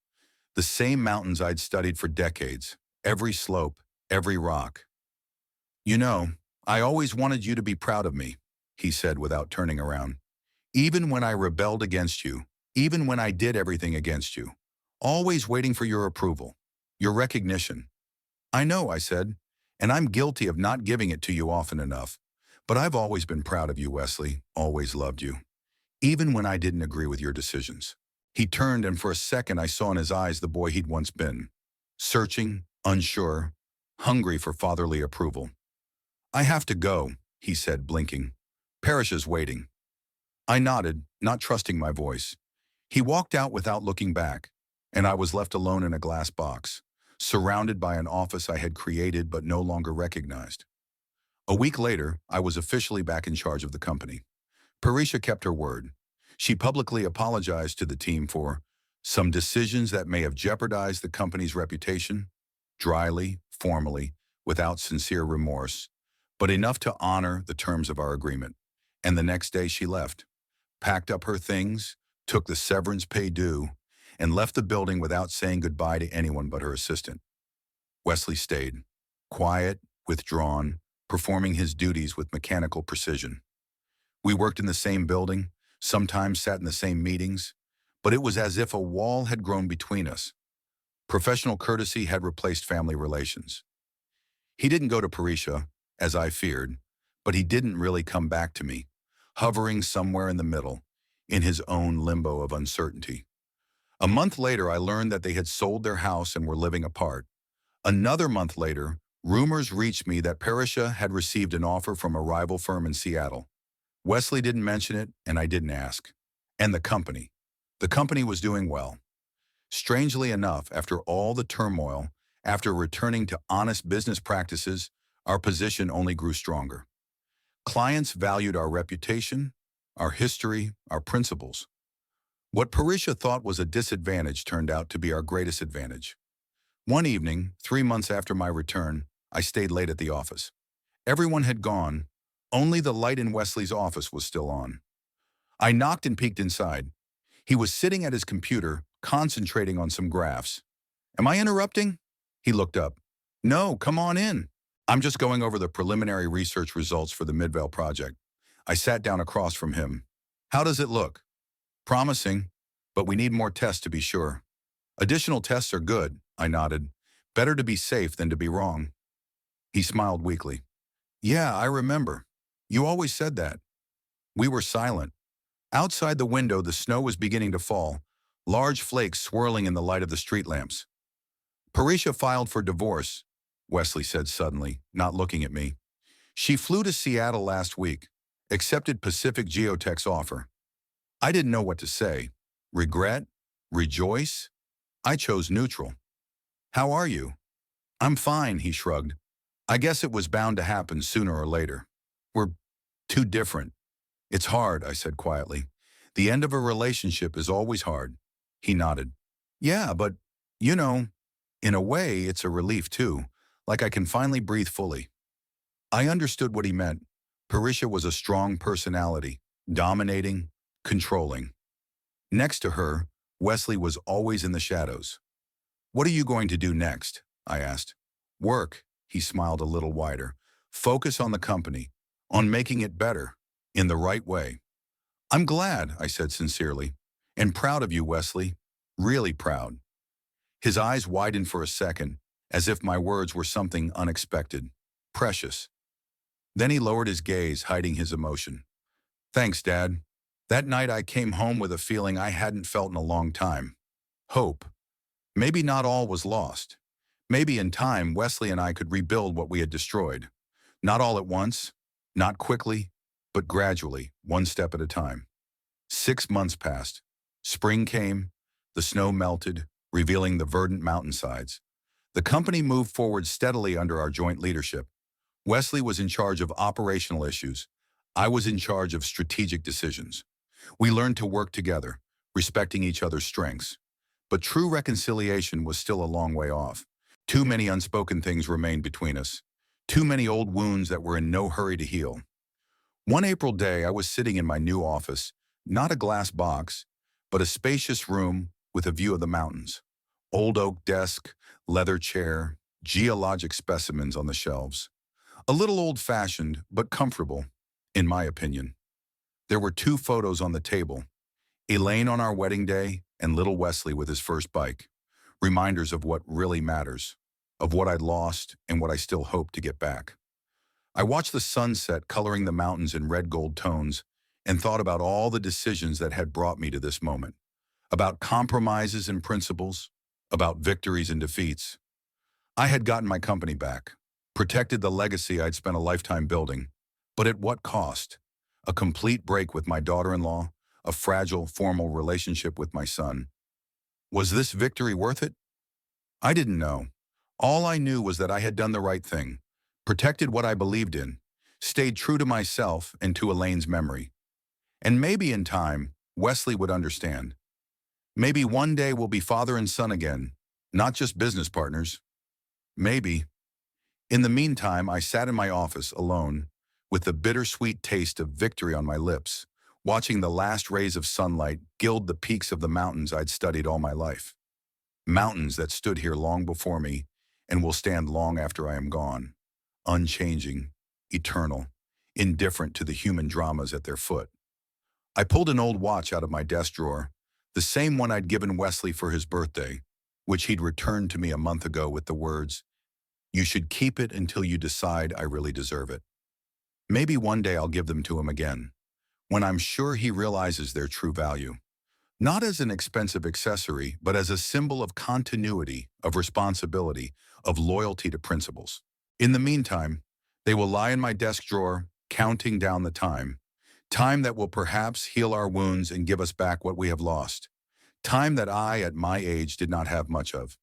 the same mountains I'd studied for decades, every slope, every rock. You know, I always wanted you to be proud of me, he said without turning around. Even when I rebelled against you, even when I did everything against you, always waiting for your approval, your recognition. I know, I said, and I'm guilty of not giving it to you often enough. But I've always been proud of you, Wesley, always loved you, even when I didn't agree with your decisions. He turned, and for a second I saw in his eyes the boy he'd once been, searching, unsure, hungry for fatherly approval. I have to go, he said, blinking. Parisha's waiting. I nodded, not trusting my voice. He walked out without looking back, and I was left alone in a glass box, surrounded by an office I had created but no longer recognized. A week later, I was officially back in charge of the company. Parisha kept her word. She publicly apologized to the team for some decisions that may have jeopardized the company's reputation, dryly, formally, without sincere remorse, but enough to honor the terms of our agreement. And the next day she left, packed up her things, took the severance pay due, and left the building without saying goodbye to anyone but her assistant. Wesley stayed, quiet, withdrawn, performing his duties with mechanical precision. We worked in the same building, sometimes sat in the same meetings, but it was as if a wall had grown between us. Professional courtesy had replaced family relations. He didn't go to Parisha, as I feared, but he didn't really come back to me. hovering somewhere in the middle, in his own limbo of uncertainty. A month later, I learned that they had sold their house and were living apart. Another month later, rumors reached me that Parisha had received an offer from a rival firm in Seattle. Wesley didn't mention it, and I didn't ask. And the company. The company was doing well. Strangely enough, after all the turmoil, after returning to honest business practices, our position only grew stronger. Clients valued our reputation, our history, our principles. What Parisha thought was a disadvantage turned out to be our greatest advantage. One evening, 3 months after my return, I stayed late at the office. Everyone had gone. Only the light in Wesley's office was still on. I knocked and peeked inside. He was sitting at his computer, concentrating on some graphs. "Am I interrupting?" He looked up. "No, come on in. I'm just going over the preliminary research results for the Midvale project." I sat down across from him. "How does it look?" "Promising, but we need more tests to be sure." "Additional tests are good," I nodded. "Better to be safe than to be wrong." He smiled weakly. "Yeah, I remember. You always said that." We were silent. Outside the window, the snow was beginning to fall, large flakes swirling in the light of the street lamps. "Parisha filed for divorce," Wesley said suddenly, not looking at me. "She flew to Seattle last week, accepted Pacific Geotech's offer." I didn't know what to say. Regret? Rejoice? I chose neutral. "How are you?" "I'm fine," he shrugged. "I guess it was bound to happen sooner or later. We're too different." "It's hard," I said quietly. "The end of a relationship is always hard." He nodded. "Yeah, but, you know, in a way, it's a relief too, like I can finally breathe fully." I understood what he meant. Parisha was a strong personality, dominating, controlling. Next to her, Wesley was always in the shadows. "What are you going to do next?" I asked. "Work," he smiled a little wider. "Focus on the company, on making it better, in the right way." "I'm glad," I said sincerely. "And proud of you, Wesley. Really proud." His eyes widened for a second, as if my words were something unexpected, precious. Then he lowered his gaze, hiding his emotion. "Thanks, Dad." That night I came home with a feeling I hadn't felt in a long time. Hope. Maybe not all was lost. Maybe in time Wesley and I could rebuild what we had destroyed. Not all at once, not quickly, but gradually, one step at a time. 6 months passed. Spring came, the snow melted, revealing the verdant mountainsides. The company moved forward steadily under our joint leadership. Wesley was in charge of operational issues. I was in charge of strategic decisions. We learned to work together, respecting each other's strengths. But true reconciliation was still a long way off. Too many unspoken things remained between us. Too many old wounds that were in no hurry to heal. One April day, I was sitting in my new office, not a glass box, but a spacious room with a view of the mountains. Old oak desk, leather chair, geologic specimens on the shelves. A little old-fashioned, but comfortable, in my opinion. There were 2 photos on the table, Elaine on our wedding day and little Wesley with his first bike. Reminders of what really matters, of what I'd lost and what I still hope to get back. I watched the sunset coloring the mountains in red gold tones and thought about all the decisions that had brought me to this moment, about compromises and principles, about victories and defeats. I had gotten my company back, protected the legacy I'd spent a lifetime building, but at what cost? A complete break with my daughter-in-law, a fragile, formal relationship with my son. Was this victory worth it? I didn't know. All I knew was that I had done the right thing, protected what I believed in, stayed true to myself and to Elaine's memory. And maybe in time, Wesley would understand. Maybe one day we'll be father and son again, not just business partners. Maybe. In the meantime, I sat in my office alone, with the bittersweet taste of victory on my lips, watching the last rays of sunlight gild the peaks of the mountains I'd studied all my life. Mountains that stood here long before me and will stand long after I am gone, unchanging, eternal, indifferent to the human dramas at their foot. I pulled an old watch out of my desk drawer, the same one I'd given Wesley for his birthday, which he'd returned to me a month ago with the words, "You should keep it until you decide I really deserve it." Maybe one day I'll give them to him again. when I'm sure he realizes their true value. Not as an expensive accessory, but as a symbol of continuity, of responsibility, of loyalty to principles. In the meantime, they will lie in my desk drawer, counting down the time that will perhaps heal our wounds and give us back what we have lost, time that I, at my age, did not have much of.